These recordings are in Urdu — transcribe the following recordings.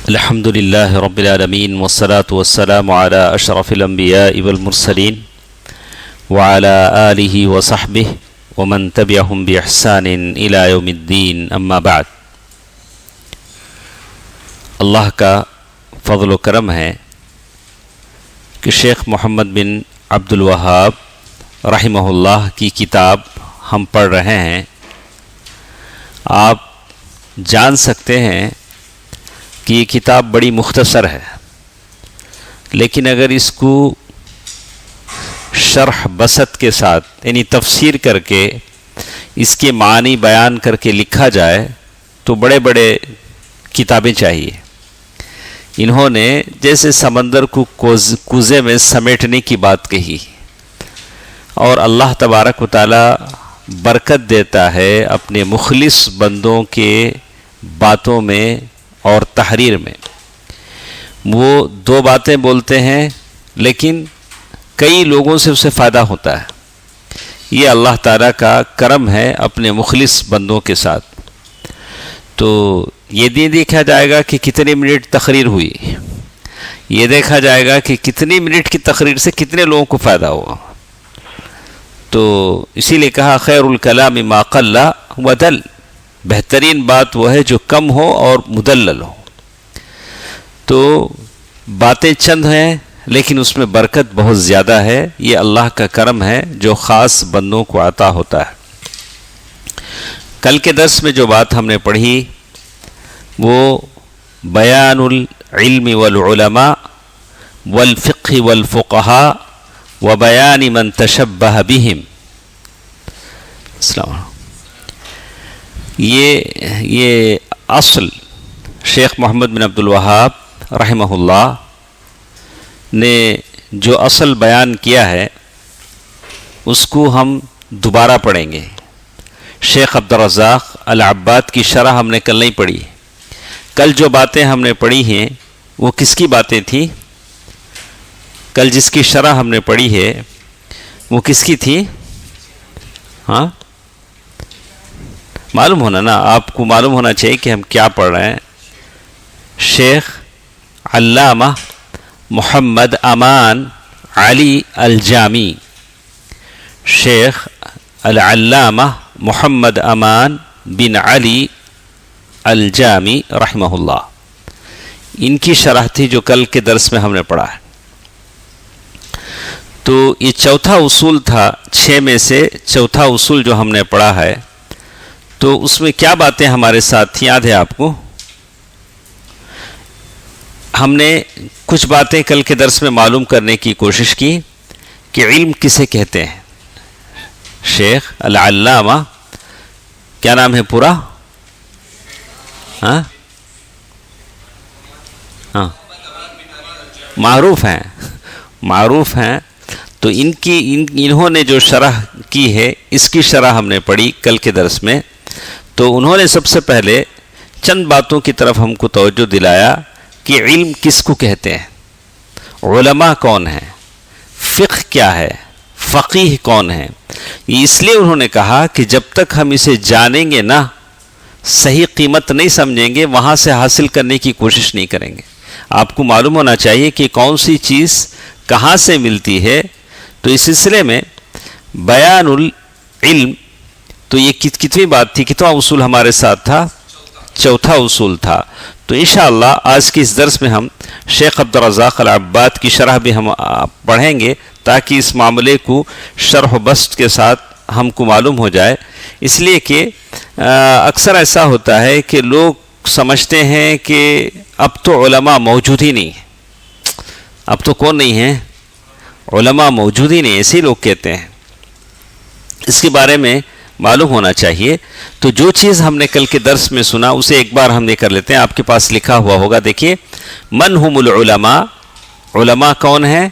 الحمد لله رب العالمين والصلاة والسلام على أشرف الأنبياء والمرسلين وعلى آله وصحبه ومن تبعهم بإحسان إلى يوم الدين أما بعد. اللہ کا فضل و کرم ہے کہ شیخ محمد بن عبد الوہاب رحمہ اللہ کی کتاب ہم پڑھ رہے ہیں. آپ جان سکتے ہیں کہ یہ کتاب بڑی مختصر ہے، لیکن اگر اس کو شرح بسط کے ساتھ یعنی تفسیر کر کے اس کے معنی بیان کر کے لکھا جائے تو بڑے بڑے کتابیں چاہیے. انہوں نے جیسے سمندر کو کوزے میں سمیٹنے کی بات کہی، اور اللہ تبارک و تعالی برکت دیتا ہے اپنے مخلص بندوں کے باتوں میں اور تحریر میں. وہ دو باتیں بولتے ہیں لیکن کئی لوگوں سے اسے فائدہ ہوتا ہے. یہ اللہ تعالیٰ کا کرم ہے اپنے مخلص بندوں کے ساتھ. تو یہ نہیں دیکھا جائے گا کہ کتنے منٹ تقریر ہوئی، یہ دیکھا جائے گا کہ کتنی منٹ کی تقریر سے کتنے لوگوں کو فائدہ ہوا. تو اسی لیے کہا خیر الکلام ما قل ودل، بہترین بات وہ ہے جو کم ہو اور مدلل ہو. تو باتیں چند ہیں لیکن اس میں برکت بہت زیادہ ہے. یہ اللہ کا کرم ہے جو خاص بندوں کو عطا ہوتا ہے. کل کے درس میں جو بات ہم نے پڑھی وہ بیان العلم والعلماء والفقہ والفقہاء وبیان من تشبہ بہم. السلام علیکم. یہ اصل شیخ محمد بن عبد الوہاب رحمہ اللہ نے جو اصل بیان کیا ہے اس کو ہم دوبارہ پڑھیں گے. شیخ عبدالرزاق العباد کی شرح ہم نے کل نہیں پڑھی. کل جو باتیں ہم نے پڑھی ہیں وہ کس کی باتیں تھیں؟ کل جس کی شرح ہم نے پڑھی ہے وہ کس کی تھی؟ ہاں معلوم ہونا نا، آپ کو معلوم ہونا چاہیے کہ ہم کیا پڑھ رہے ہیں. شیخ علامہ محمد امان علی الجامی، شیخ العلامہ محمد امان بن علی الجامی رحمہ اللہ، ان کی شرح تھی جو کل کے درس میں ہم نے پڑھا ہے. تو یہ چوتھا اصول تھا، 6 میں سے چوتھا اصول جو ہم نے پڑھا ہے. تو اس میں کیا باتیں ہمارے ساتھ تھیں یاد ہے آپ کو؟ ہم نے کچھ باتیں کل کے درس میں معلوم کرنے کی کوشش کی کہ علم کسے کہتے ہیں. شیخ العلامہ کیا نام ہے پورا؟ ہاں معروف ہیں. تو انہوں نے جو شرح کی ہے اس کی شرح ہم نے پڑھی کل کے درس میں. تو انہوں نے سب سے پہلے چند باتوں کی طرف ہم کو توجہ دلایا کہ علم کس کو کہتے ہیں، علماء کون ہیں، فقہ کیا ہے، فقیہ کون ہے. اس لیے انہوں نے کہا کہ جب تک ہم اسے جانیں گے نا، صحیح قیمت نہیں سمجھیں گے، وہاں سے حاصل کرنے کی کوشش نہیں کریں گے. آپ کو معلوم ہونا چاہیے کہ کون سی چیز کہاں سے ملتی ہے. تو اس سلسلے میں بیان العلم، تو یہ کتنی بات تھی، کتنا اصول ہمارے ساتھ تھا؟ چوتھا اصول تھا. تو انشاءاللہ آج کے اس درس میں ہم شیخ عبدالرزاق العباد کی شرح بھی ہم پڑھیں گے تاکہ اس معاملے کو شرح و بسط کے ساتھ ہم کو معلوم ہو جائے. اس لیے کہ اکثر ایسا ہوتا ہے کہ لوگ سمجھتے ہیں کہ اب تو علماء موجود ہی نہیں ہیں. اب تو کون نہیں ہیں؟ علماء موجود ہی نہیں، ایسے ہی لوگ کہتے ہیں. اس کے بارے میں معلوم ہونا چاہیے. تو جو چیز ہم نے کل کے درس میں سنا اسے ایک بار ہم یہ کر لیتے ہیں. آپ کے پاس لکھا ہوا ہوگا، دیکھیے. من ہم العلماء، علماء کون ہیں؟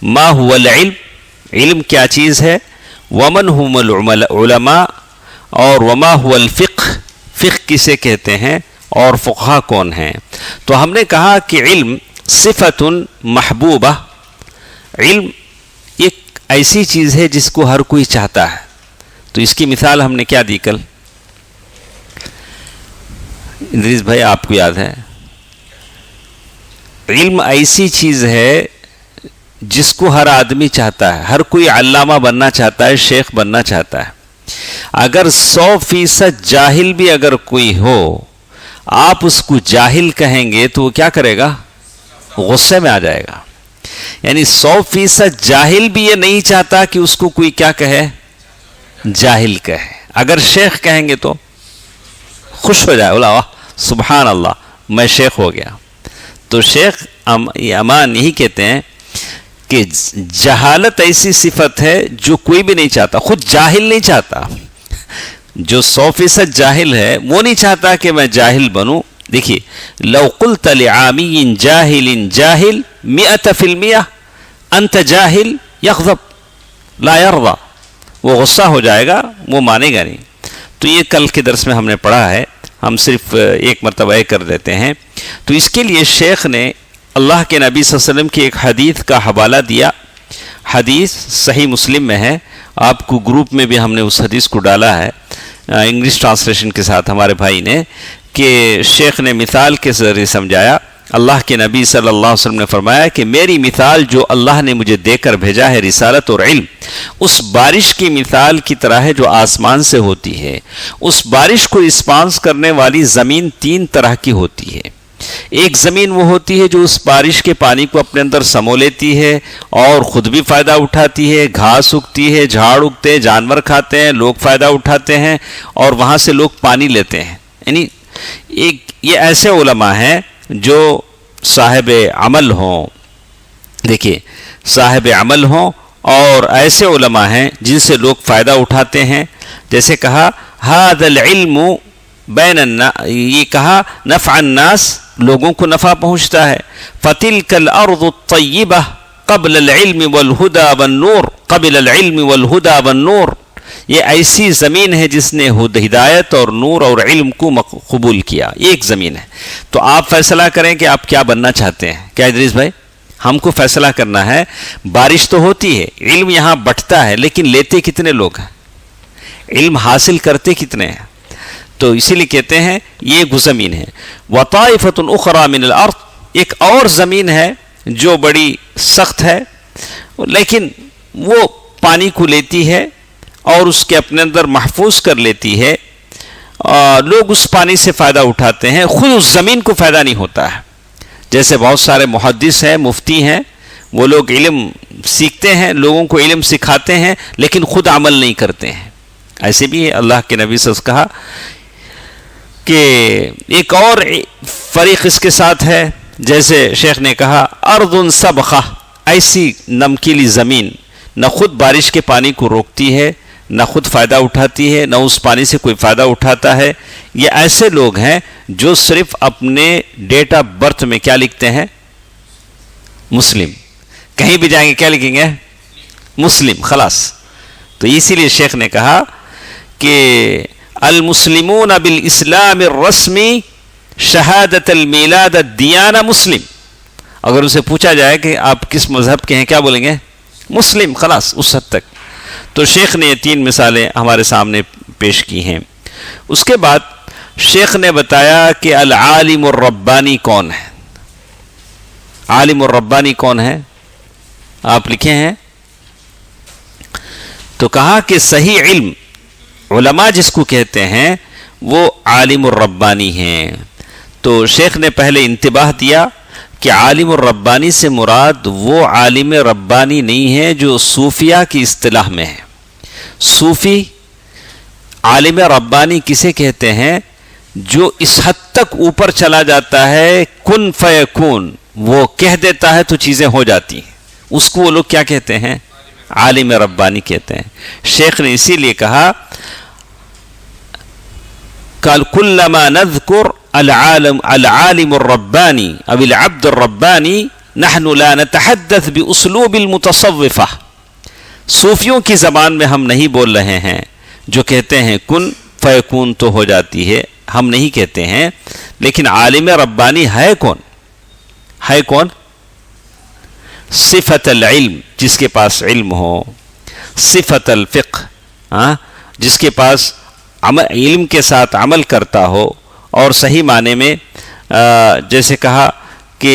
ما هو العلم، علم کیا چیز ہے؟ ومن ہم العلماء، اور وما هو الفقہ، فقہ کسے کہتے ہیں، اور فقہا کون ہیں. تو ہم نے کہا کہ علم صفت محبوبہ، علم ایک ایسی چیز ہے جس کو ہر کوئی چاہتا ہے. تو اس کی مثال ہم نے کیا دی کل؟ ادریس بھائی آپ کو یاد ہے؟ علم ایسی چیز ہے جس کو ہر آدمی چاہتا ہے، ہر کوئی علامہ بننا چاہتا ہے، شیخ بننا چاہتا ہے۔ اگر 100% جاہل بھی اگر کوئی ہو، آپ اس کو جاہل کہیں گے تو وہ کیا کرے گا؟ غصے میں آ جائے گا۔ یعنی 100% جاہل بھی یہ نہیں چاہتا کہ اس کو کوئی کیا کہے؟ جاہل کہے۔ اگر شیخ کہیں گے تو خوش ہو جائے، بولا واہ سبحان اللہ میں شیخ ہو گیا۔ تو شیخ امان یہی کہتے ہیں کہ جہالت ایسی صفت ہے جو کوئی بھی نہیں چاہتا، خود جاہل نہیں چاہتا۔ جو 100% جاہل ہے وہ نہیں چاہتا کہ میں جاہل بنوں۔ دیکھیے لو قلت لعامی جاہل جاہل 100% انت جاہل یغضب لا یرضى، وہ غصہ ہو جائے گا، وہ مانے گا نہیں۔ تو یہ کل کے درس میں ہم نے پڑھا ہے، ہم صرف ایک مرتبہ کر دیتے ہیں۔ تو اس کے لیے شیخ نے اللہ کے نبی صلی اللہ علیہ وسلم کی ایک حدیث کا حوالہ دیا۔ حدیث صحیح مسلم میں ہے، آپ کو گروپ میں بھی ہم نے اس حدیث کو ڈالا ہے انگلش ٹرانسلیشن کے ساتھ ہمارے بھائی نے، کہ شیخ نے مثال کے ذریعے سمجھایا۔ اللہ کے نبی صلی اللہ علیہ وسلم نے فرمایا کہ میری مثال جو اللہ نے مجھے دے کر بھیجا ہے رسالت اور علم، اس بارش کی مثال کی طرح ہے جو آسمان سے ہوتی ہے۔ اس بارش کو رسپانس کرنے والی زمین 3 طرح کی ہوتی ہے۔ ایک زمین وہ ہوتی ہے جو اس بارش کے پانی کو اپنے اندر سمو لیتی ہے اور خود بھی فائدہ اٹھاتی ہے، گھاس اگتی ہے، جھاڑ اگتے ہیں، جانور کھاتے ہیں، لوگ فائدہ اٹھاتے ہیں اور وہاں سے لوگ پانی لیتے ہیں۔ یعنی یہ ایسے علماء ہیں جو صاحب عمل ہوں، دیکھیے صاحب عمل ہوں، اور ایسے علماء ہیں جن سے لوگ فائدہ اٹھاتے ہیں۔ جیسے کہا ھذا العلم بین الناس، یہ کہا نفع الناس، لوگوں کو نفع پہنچتا ہے۔ فتلک الارض الطیبہ قبل العلم والہدى والنور، قبل العلم والہدى والنور، یہ ایسی زمین ہے جس نے ہدایت اور نور اور علم کو قبول کیا، ایک زمین ہے۔ تو آپ فیصلہ کریں کہ آپ کیا بننا چاہتے ہیں۔ کیا ادریس بھائی؟ ہم کو فیصلہ کرنا ہے۔ بارش تو ہوتی ہے، علم یہاں بٹتا ہے، لیکن لیتے کتنے لوگ ہیں؟ علم حاصل کرتے کتنے ہیں؟ تو اسی لیے کہتے ہیں یہ ایک زمین ہے۔ وطائفۃ اخری من الارض، ایک اور زمین ہے جو بڑی سخت ہے لیکن وہ پانی کو لیتی ہے اور اس کے اپنے اندر محفوظ کر لیتی ہے، لوگ اس پانی سے فائدہ اٹھاتے ہیں، خود اس زمین کو فائدہ نہیں ہوتا ہے۔ جیسے بہت سارے محدث ہیں، مفتی ہیں، وہ لوگ علم سیکھتے ہیں، لوگوں کو علم سکھاتے ہیں لیکن خود عمل نہیں کرتے ہیں۔ ایسے بھی اللہ کے نبی صلی اللہ علیہ وسلم کہا کہ ایک اور فریق اس کے ساتھ ہے، جیسے شیخ نے کہا ارض سبخہ، ایسی نمکیلی زمین نہ خود بارش کے پانی کو روکتی ہے، نہ خود فائدہ اٹھاتی ہے، نہ اس پانی سے کوئی فائدہ اٹھاتا ہے۔ یہ ایسے لوگ ہیں جو صرف اپنے ڈیٹ آف برتھ میں کیا لکھتے ہیں؟ مسلم۔ کہیں بھی جائیں گے کیا لکھیں گے؟ مسلم، خلاص۔ تو اسی لیے شیخ نے کہا کہ المسلمون بالاسلام الرسمی شہادت المیلاد الدیانہ مسلم۔ اگر اسے پوچھا جائے کہ آپ کس مذہب کے ہیں، کیا بولیں گے؟ مسلم، خلاص، اس حد تک۔ تو شیخ نے یہ 3 مثالیں ہمارے سامنے پیش کی ہیں۔ اس کے بعد شیخ نے بتایا کہ العالم الربانی کون ہے۔ عالم الربانی کون ہے؟ آپ لکھے ہیں؟ تو کہا کہ صحیح علم، علماء جس کو کہتے ہیں وہ عالم الربانی ہیں۔ تو شیخ نے پہلے انتباہ دیا کہ عالم الربانی سے مراد وہ عالم ربانی نہیں ہے جو صوفیہ کی اصطلاح میں ہے۔ صوفی عالم ربانی کسے کہتے ہیں؟ جو اس حد تک اوپر چلا جاتا ہے، کن فیکون، وہ کہہ دیتا ہے تو چیزیں ہو جاتی ہیں، اس کو وہ لوگ کیا کہتے ہیں؟ عالم ربانی کہتے ہیں۔ شیخ نے اسی لیے کہا قال كلما نذكر العالم الربانی او العبد الربانی نحن لا نتحدث باسلوب المتصوفہ، صوفیوں کی زبان میں ہم نہیں بول رہے ہیں جو کہتے ہیں کن فیکون تو ہو جاتی ہے، ہم نہیں کہتے ہیں۔ لیکن عالم ربانی ہے کون؟ ہے کون؟ صفت العلم، جس کے پاس علم ہو، صفت الفقہ، جس کے پاس علم کے ساتھ عمل کرتا ہو، اور صحیح معنی میں جیسے کہا کہ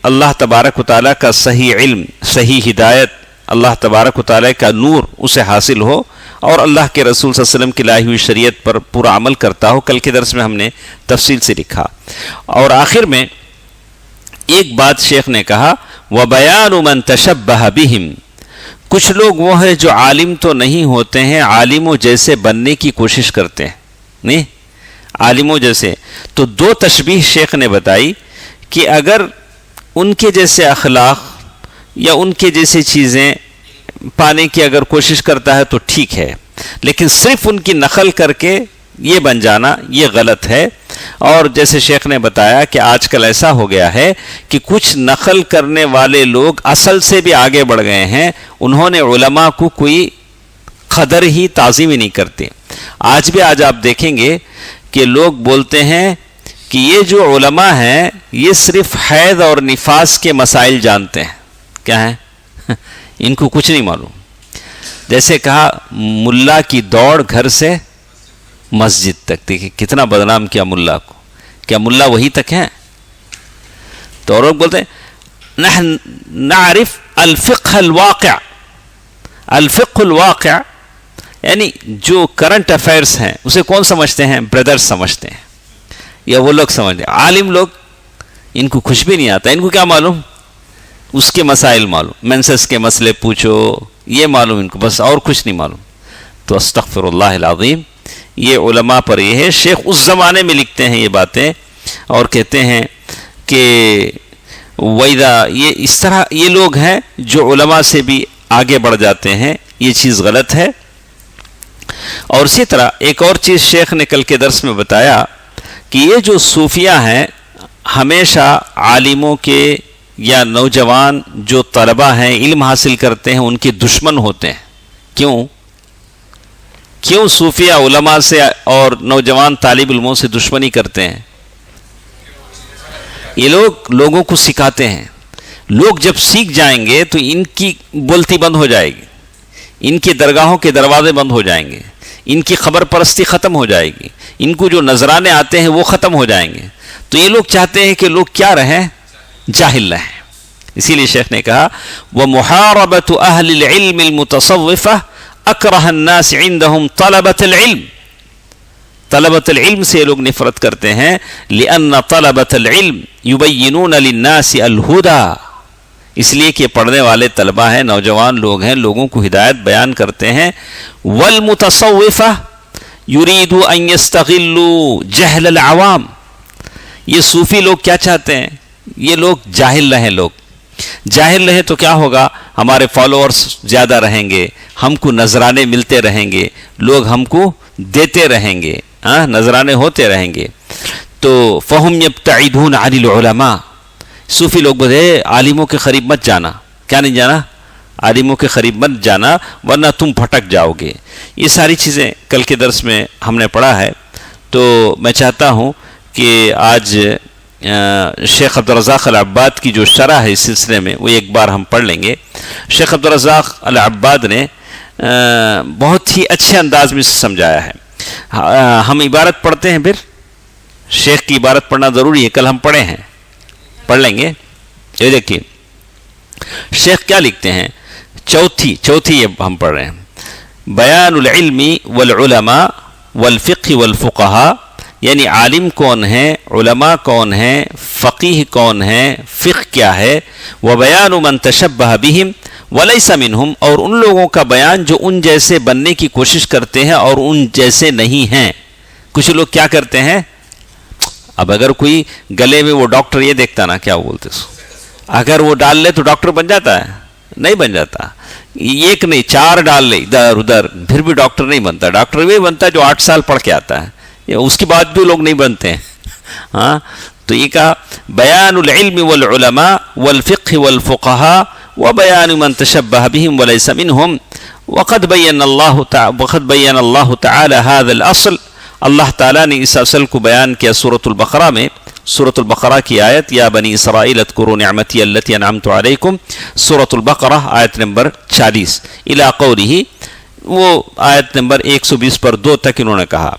اللہ تبارک و تعالیٰ کا صحیح علم، صحیح ہدایت، اللہ تبارک و تعالیٰ کا نور اسے حاصل ہو اور اللہ کے رسول صلی اللہ علیہ وسلم کی لائی ہوئی شریعت پر پورا عمل کرتا ہو. کل کے درس میں ہم نے تفصیل سے لکھا. اور آخر میں ایک بات شیخ نے کہا، وَبَيَانُ مَن تَشَبَّهَ بِهِمْ. کچھ لوگ وہ ہیں جو عالم تو نہیں ہوتے ہیں، عالموں جیسے بننے کی کوشش کرتے ہیں. نہیں، عالموں جیسے. تو دو تشبیہ شیخ نے بتائی کہ اگر ان کے جیسے اخلاق یا ان کے جیسی چیزیں پانے کی اگر کوشش کرتا ہے تو ٹھیک ہے، لیکن صرف ان کی نقل کر کے یہ بن جانا یہ غلط ہے. اور جیسے شیخ نے بتایا کہ آج کل ایسا ہو گیا ہے کہ کچھ نقل کرنے والے لوگ اصل سے بھی آگے بڑھ گئے ہیں، انہوں نے علماء کو کوئی قدر ہی تعظیم ہی نہیں کرتے. آج آپ دیکھیں گے کہ لوگ بولتے ہیں کہ یہ جو علماء ہیں یہ صرف حیض اور نفاس کے مسائل جانتے ہیں. کیا ہیں؟ ان کو کچھ نہیں معلوم. جیسے کہا ملا کی دوڑ گھر سے مسجد تک. دیکھیں کتنا بدنام کیا ملا کو. کیا ملا وہی تک ہیں؟ تو اور لوگ بولتے ہیں نحن نعرف الفقہ الواقع. الفقہ الواقع یعنی جو کرنٹ افیئرس ہیں اسے کون سمجھتے ہیں؟ بردرز سمجھتے ہیں، یا وہ لوگ سمجھتے ہیں. عالم لوگ ان کو کچھ بھی نہیں آتا. ان کو کیا معلوم؟ اس کے مسائل معلوم، مینسس کے مسئلے پوچھو، یہ معلوم ان کو، بس اور کچھ نہیں معلوم. تو استغفر اللہ العظیم، یہ علماء پر یہ ہے. شیخ اس زمانے میں لکھتے ہیں یہ باتیں اور کہتے ہیں کہ وَإِذَا، یہ اس طرح یہ لوگ ہیں جو علماء سے بھی آگے بڑھ جاتے ہیں. یہ چیز غلط ہے. اور اسی طرح ایک اور چیز شیخ نے کل کے درس میں بتایا کہ یہ جو صوفیہ ہیں ہمیشہ عالموں کے یا نوجوان جو طلبہ ہیں علم حاصل کرتے ہیں ان کے دشمن ہوتے ہیں. کیوں صوفیہ علماء سے اور نوجوان طالب علموں سے دشمنی کرتے ہیں؟ یہ لوگ لوگوں کو سکھاتے ہیں. لوگ جب سیکھ جائیں گے تو ان کی بولتی بند ہو جائے گی، ان کے درگاہوں کے دروازے بند ہو جائیں گے، ان کی خبر پرستی ختم ہو جائے گی، ان کو جو نذرانے آتے ہیں وہ ختم ہو جائیں گے. تو یہ لوگ چاہتے ہیں کہ لوگ کیا رہیں؟ جاہل رہیں. اسی لیے شیخ نے کہا وَمُحَارَبَةُ أَهْلِ الْعِلْمِ الْمُتَصَوِّفَةِ أَكْرَهَ النَّاسِ عِنْدَهُمْ طَلَبَةَ الْعِلْمِ. طلبۃ العلم سے لوگ نفرت کرتے ہیں. لِأَنَّ طَلَبَةَ الْعِلْمِ يُبَيِّنُونَ لِلنَّاسِ الْهُدَى. اس لیے کہ پڑھنے والے طلبہ ہیں، نوجوان لوگ ہیں، لوگوں کو ہدایت بیان کرتے ہیں. وَالْمُتَصَوِّفَةِ يُرِيدُ أَن يَسْتَغِلُّوا جَهْلَ الْعَوَامِ. یہ صوفی لوگ کیا چاہتے ہیں؟ یہ لوگ جاہل رہیں. لوگ جاہل رہیں تو کیا ہوگا؟ ہمارے فالوورز زیادہ رہیں گے، ہم کو نذرانے ملتے رہیں گے، لوگ ہم کو دیتے رہیں گے، نذرانے ہوتے رہیں گے. تو فَهُمْ يَبْتَعِدُونَ عَنِ الْعُلَمَاءِ. صوفی لوگ بولے عالموں کے قریب مت جانا. کیا نہیں جانا؟ عالموں کے قریب مت جانا ورنہ تم بھٹک جاؤ گے. یہ ساری چیزیں کل کے درس میں ہم نے پڑھا ہے. تو میں چاہتا ہوں کہ آج شیخ عبدالرزاق العباد کی جو شرح ہے اس سلسلے میں وہ ایک بار ہم پڑھ لیں گے. شیخ عبدالرزاق العباد نے بہت ہی اچھے انداز میں سمجھایا ہے. ہم عبارت پڑھتے ہیں، پھر شیخ کی عبارت پڑھنا ضروری ہے. کل ہم پڑھے ہیں، پڑھ لیں گے. یہ دیکھیے شیخ کیا لکھتے ہیں. چوتھی یہ ہم پڑھ رہے ہیں. بیان العلم والعلماء والفقہ والفقہاء، یعنی عالم کون ہے، علماء کون ہیں، فقیہ کون ہے، فقہ کیا ہے. وبیان من تشبہ بہم ولیس منہم، اور ان لوگوں کا بیان جو ان جیسے بننے کی کوشش کرتے ہیں اور ان جیسے نہیں ہیں. کچھ لوگ کیا کرتے ہیں، اب اگر کوئی گلے میں وہ ڈاکٹر یہ دیکھتا نا کیا بولتے اس کو، اگر وہ ڈال لے تو ڈاکٹر بن جاتا ہے؟ نہیں بن جاتا. ایک نہیں 4 ڈال لے ادھر ادھر پھر بھی ڈاکٹر نہیں بنتا. ڈاکٹر وہی بنتا ہے جو 8 سال پڑھ کے آتا ہے، اس کے بعد بھی لوگ نہیں بنتے ہیں. تو یہ کہا بیان العلم والعلماء والفقہ والفقہاء وبیان من تشبہ بہم ولیس منہم وقد بین اللہ تعالی هذا الاصل. اللہ تعالیٰ نے اس اصل کو بیان کیا سورۃ البقرہ میں. سورۃ البقرہ کی آیت یا بنی اسرائیل اذکروا نعمتی التی انعمت علیکم، سورۃ البقرہ آیت نمبر 40 الی قولہ، وہ آیت نمبر 120 پر 2 تک انہوں نے کہا.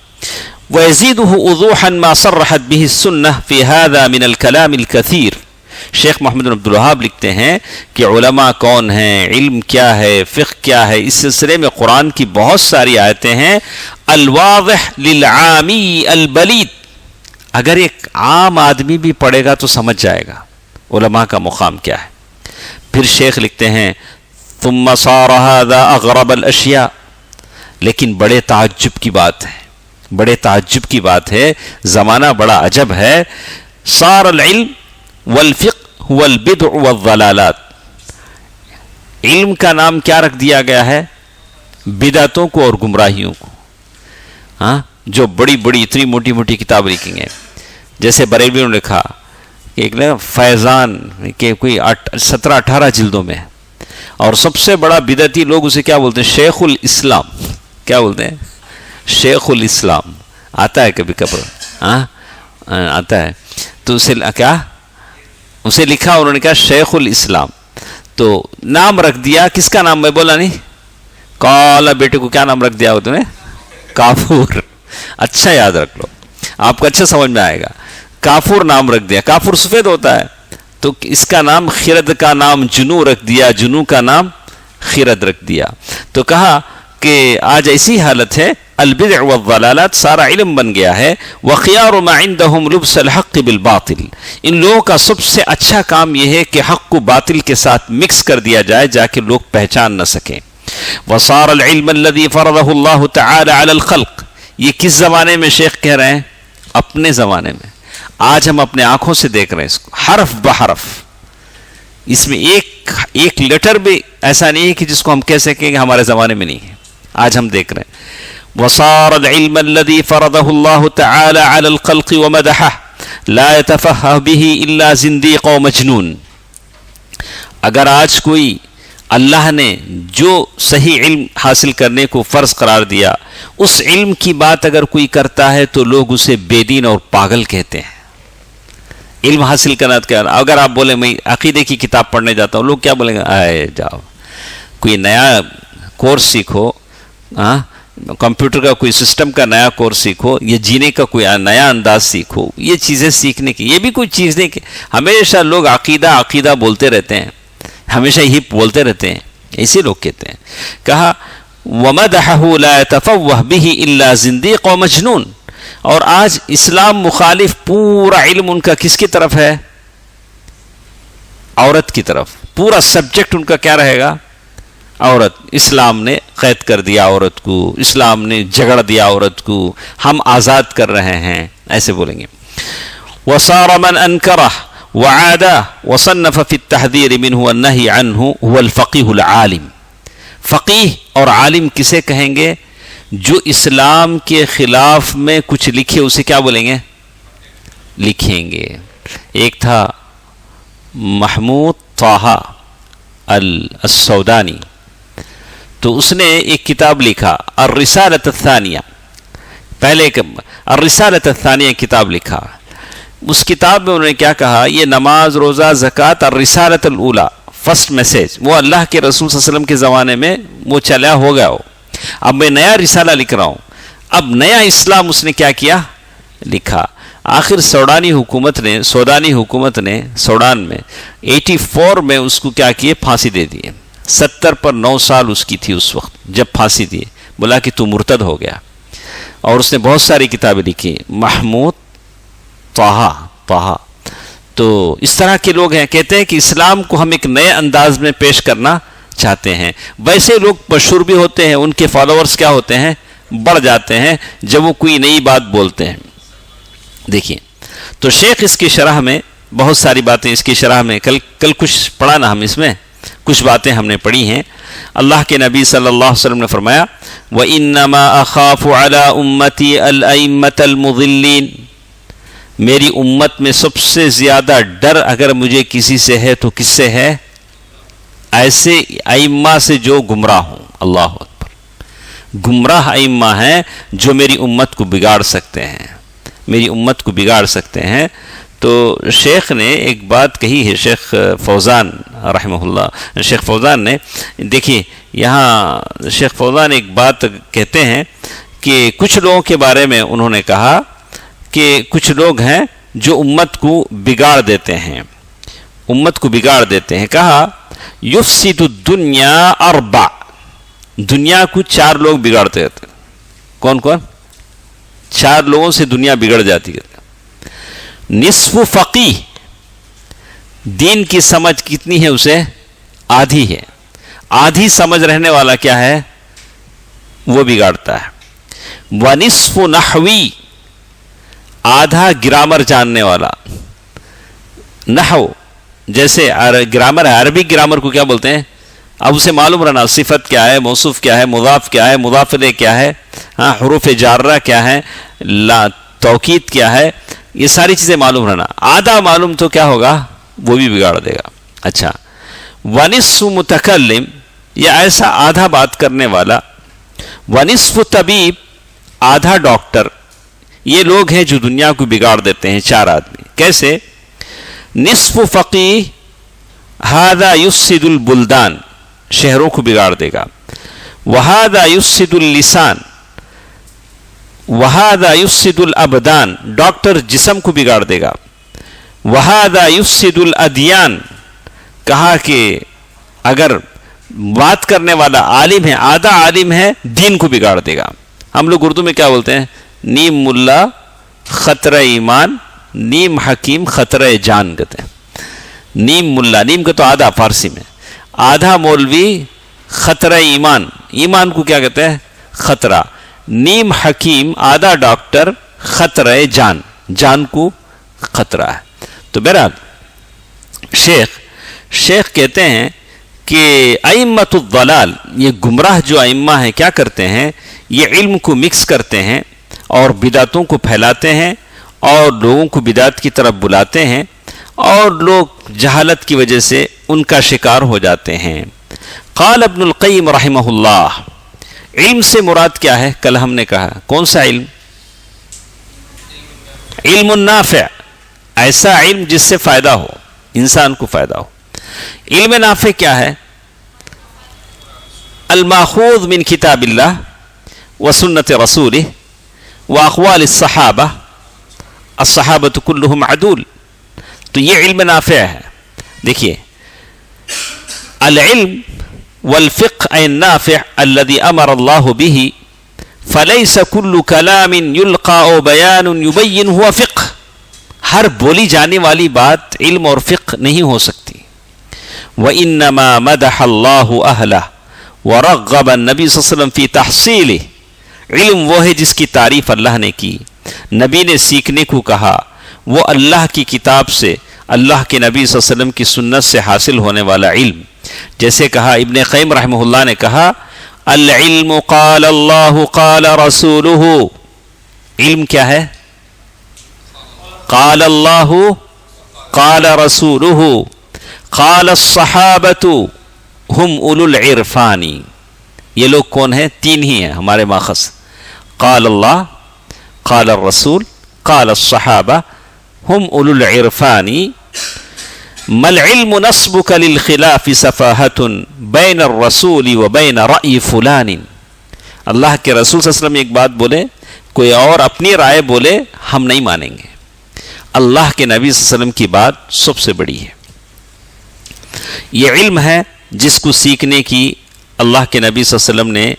وَيَزِيدُهُ وُضُوحًا مَا صَرَّحَتْ بِهِ السُّنَّةُ فِي هَذَا مِنَ الْكَلَامِ الْكَثِيرِ شیخ محمد بن عبد الوہاب لکھتے ہیں کہ علماء کون ہیں، علم کیا ہے، فقہ کیا ہے، اس سلسلے میں قرآن کی بہت ساری آیتیں ہیں. الواضح للعامی البلید، اگر ایک عام آدمی بھی پڑھے گا تو سمجھ جائے گا علماء کا مقام کیا ہے. پھر شیخ لکھتے ہیں ثم صار هذا اغرب الاشیاء، لیکن بڑے تعجب کی بات ہے، بڑے تعجب کی بات ہے، زمانہ بڑا عجب ہے. صار العلم والفقہ هو البدع والضلالات، علم کا نام کیا رکھ دیا گیا ہے؟ بدعتوں کو اور گمراہیوں کو. ہاں، جو بڑی بڑی اتنی موٹی موٹی کتاب لکھی ہیں، جیسے بریلویوں نے لکھا ایک فیضان کہ کوئی 17-18 جلدوں میں، اور سب سے بڑا بدعتی لوگ اسے کیا بولتے ہیں؟ شیخ الاسلام. کیا بولتے ہیں؟ شیخ الاسلام. آتا ہے کبھی کبھی، ہاں آتا ہے. تو اسے کیا اسے لکھا انہوں نے کہا شیخ الاسلام. تو نام رکھ دیا، کس کا نام؟ میں بولا نہیں، کالا بیٹے کو کیا نام رکھ دیا تم نے؟ کافور. اچھا یاد رکھ لو، آپ کو اچھا سمجھ میں آئے گا. کافور نام رکھ دیا. کافور سفید ہوتا ہے، تو اس کا نام خرد کا نام جنو رکھ دیا، جنو کا نام خرد رکھ دیا. تو کہا کہ آج ایسی حالت ہے، البدع والضلالات سارا علم بن گیا ہے. وخيار ما عندهم لبس الحق بالباطل، ان لوگوں کا سب سے اچھا کام یہ ہے کہ حق کو باطل کے ساتھ مکس کر دیا جائے جا کے لوگ پہچان نہ سکیں. وصار العلم الذي فرضه الله تعالى على الخلق، یہ کس زمانے میں شیخ کہہ رہے ہیں؟ اپنے زمانے میں. آج ہم اپنے آنکھوں سے دیکھ رہے ہیں اس کو حرف بحرف، اس میں ایک لیٹر بھی ایسا نہیں ہے کہ جس کو ہم کہہ سکیں کہ ہمارے زمانے میں نہیں ہے. آج ہم دیکھ رہے ہیں. وصار العلم الذي فرضه الله تعالى على الخلق ومدحه لا يتفهم به الا زنديق ومجنون. اگر آج کوئی اللہ نے جو صحیح علم حاصل کرنے کو فرض قرار دیا، اس علم کی بات اگر کوئی کرتا ہے تو لوگ اسے بے دین اور پاگل کہتے ہیں. علم حاصل کرنا کیا؟ اگر آپ بولیں میں عقیدے کی کتاب پڑھنے جاتا ہوں، لوگ کیا بولیں گے؟ آئے جاؤ کوئی نیا کورس سیکھو، ہاں کمپیوٹر کا کوئی سسٹم کا نیا کورس سیکھو، یہ جینے کا کوئی نیا انداز سیکھو. یہ چیزیں سیکھنے کی، یہ بھی کوئی چیز نہیں کہ ہمیشہ لوگ عقیدہ عقیدہ بولتے رہتے ہیں، ہمیشہ ہی بولتے رہتے ہیں، ایسے لوگ کہتے ہیں. کہا وَمَدَحَهُ لَا يَتَفَوَّهْ بِهِ إِلَّا زِنْدِيقٌ وَمَجْنُونٌ. اور آج اسلام مخالف پورا علم ان کا کس کی طرف ہے؟ عورت کی طرف. پورا سبجیکٹ ان کا کیا رہے گا؟ عورت. اسلام نے قید کر دیا عورت کو، اسلام نے جگڑ دیا عورت کو، ہم آزاد کر رہے ہیں، ایسے بولیں گے. وَصَارَ مَنْ أَنْكَرَهُ وَعَادَهُ وَصَنَّفَ فِي التَّحْذِيرِ مِنْهُ وَالنَّهِي عَنْهُ هُوَ الْفَقِيهُ الْعَالِمُ. فقیہ اور عالم کسے کہیں گے؟ جو اسلام کے خلاف میں کچھ لکھے اسے کیا بولیں گے؟ لکھیں گے. ایک تھا محمود طه السودانی، تو اس نے ایک کتاب لکھا الرسالۃ الثانیہ. پہلے الرسالۃ الثانیہ کتاب لکھا. اس کتاب میں انہوں نے کیا کہا؟ یہ نماز، روزہ، زکوٰۃ، الرسالۃ الاولی، فرسٹ میسج، وہ اللہ کے رسول صلی اللہ علیہ وسلم کے زمانے میں وہ چلا ہو گیا ہو. اب میں نیا رسالہ لکھ رہا ہوں. اب نیا اسلام اس نے کیا کیا؟ لکھا. آخر سوڈانی حکومت نے سوڈان میں 84 میں اس کو کیا کیے؟ پھانسی دے دیے. 70 پر 9 سال اس کی تھی اس وقت جب پھانسی دیے. بولا کہ تو مرتد ہو گیا. اور اس نے بہت ساری کتابیں لکھی. محمود طه. تو اس طرح کے لوگ ہیں، کہتے ہیں کہ اسلام کو ہم ایک نئے انداز میں پیش کرنا چاہتے ہیں. ویسے لوگ مشہور بھی ہوتے ہیں، ان کے فالوورز کیا ہوتے ہیں؟ بڑھ جاتے ہیں جب وہ کوئی نئی بات بولتے ہیں. دیکھیے تو شیخ اس کی شرح میں بہت ساری باتیں اس کی شرح میں کل کچھ پڑھا نا، ہم اس میں کچھ باتیں ہم نے پڑھی ہیں. اللہ کے نبی صلی اللہ علیہ وسلم نے فرمایا وَإِنَّمَا أَخَافُ عَلَىٰ أُمَّتِي الْأَئِمَّةَ الْمُضِلِّينَ. میری امت میں سب سے زیادہ ڈر اگر مجھے کسی سے ہے تو کس سے ہے؟ ایسے ائمہ سے جو گمراہ ہوں. اللہ اکبر. گمراہ ائمہ ہیں جو میری امت کو بگاڑ سکتے ہیں، میری امت کو بگاڑ سکتے ہیں. تو شیخ نے ایک بات کہی ہے، شیخ فوزان رحمہ اللہ، شیخ فوزان نے، دیکھیے یہاں شیخ فوزان ایک بات کہتے ہیں کہ کچھ لوگوں کے بارے میں انہوں نے کہا کہ کچھ لوگ ہیں جو امت کو بگاڑ دیتے ہیں. امت کو بگاڑ دیتے ہیں. کہا یفسد الدنیا اربع, دنیا کو 4 لوگ بگاڑتے رہتے ہیں. کون کون؟ 4 لوگوں سے دنیا بگڑ جاتی ہے. نصف فقیہ, دین کی سمجھ کتنی ہے اسے؟ آدھی ہے. آدھی سمجھ رہنے والا کیا ہے؟ وہ بگاڑتا ہے. ونصف نحوی, آدھا گرامر جاننے والا. نحو جیسے گرامر ہے, عربی گرامر کو کیا بولتے ہیں؟ اب اسے معلوم رہنا صفت کیا ہے, موصوف کیا ہے, مضاف کیا ہے, مضاف الیہ کیا ہے, ہاں حروف جارہ کیا ہے, توکید کیا ہے, یہ ساری چیزیں معلوم رہنا. آدھا معلوم تو کیا ہوگا؟ وہ بھی بگاڑ دے گا. اچھا, ونصف متکلم, یہ ایسا آدھا بات کرنے والا. ونصف طبیب, آدھا ڈاکٹر. یہ لوگ ہیں جو دنیا کو بگاڑ دیتے ہیں, 4 آدمی. کیسے؟ نصف فقیہ, ھذا یفسد البلدان, شہروں کو بگاڑ دے گا. وھذا یفسد اللسان, وھذا یفسد الابدان, ڈاکٹر جسم کو بگاڑ دے گا. وھذا یفسد الادیان, کہا کہ اگر بات کرنے والا عالم ہے, آدھا عالم ہے, دین کو بگاڑ دے گا. ہم لوگ اردو میں کیا بولتے ہیں؟ نیم ملا خطرہ ایمان, نیم حکیم خطرہ جان کہتے ہیں. نیم ملا, نیم کا تو آدھا فارسی میں, آدھا مولوی خطرہ ایمان, ایمان کو کیا کہتے ہیں؟ خطرہ. نیم حکیم, آدھا ڈاکٹر خطرہ جان, جان کو خطرہ ہے. تو بہرحال شیخ کہتے ہیں کہ ائمۃ الضلال, یہ گمراہ جو ائمہ ہیں کیا کرتے ہیں؟ یہ علم کو مکس کرتے ہیں اور بدعتوں کو پھیلاتے ہیں اور لوگوں کو بدعت کی طرف بلاتے ہیں, اور لوگ جہالت کی وجہ سے ان کا شکار ہو جاتے ہیں. قال ابن القیم رحمہ اللہ, علم سے مراد کیا ہے؟ کل ہم نے کہا کون سا علم؟ علم النافع, ایسا علم جس سے فائدہ ہو, انسان کو فائدہ ہو. علم نافع کیا ہے؟ الماخوذ من کتاب اللہ وسنت رسولہ واقوال الصحابہ, الصحابۃ کلہم عدول. تو یہ علم نافع ہے. دیکھیے, العلم والفقہ النافع الذي امر اللہ به فليس كل كلام يلقى او بیان يبین هو فقہ. ہر بولی جانے والی بات علم اور فقہ نہیں ہو سکتی. وَإِنَّمَا مَدَحَ اللَّهُ أَهْلَهُ وَرَغَّبَ النَّبِي صلی اللہ علیہ وسلم فِي تَحْصِيلِهِ. علم وہ ہے جس کی تعریف اللہ نے کی, نبی نے سیکھنے کو کہا. وہ اللہ کی کتاب سے, اللہ کے نبی صلی اللہ علیہ وسلم کی سنت سے حاصل ہونے والا علم. جیسے کہا ابن قیم رحمہ اللہ نے کہا, العلم قال اللہ قال رسولہ. علم کیا ہے؟ قال اللہ قال رسولہ قال الصحابۃ ہم اولو العرفان. یہ لوگ کون ہیں؟ 3 ہی ہیں ہمارے ماخذ, قال اللہ قال الرسول قال الصحابہ ہم اولو العرفان. ما العلم نصبك للخلاف سفاہة بین الرسول وبین رأی فلان. اللہ کے رسول صلی اللہ علیہ وسلم ایک بات بولے, کوئی اور اپنی رائے بولے, ہم نہیں مانیں گے. اللہ کے نبی صلی اللہ علیہ وسلم کی بات سب سے بڑی ہے. یہ علم ہے جس کو سیکھنے کی اللہ کے نبی صلی اللہ علیہ وسلم نے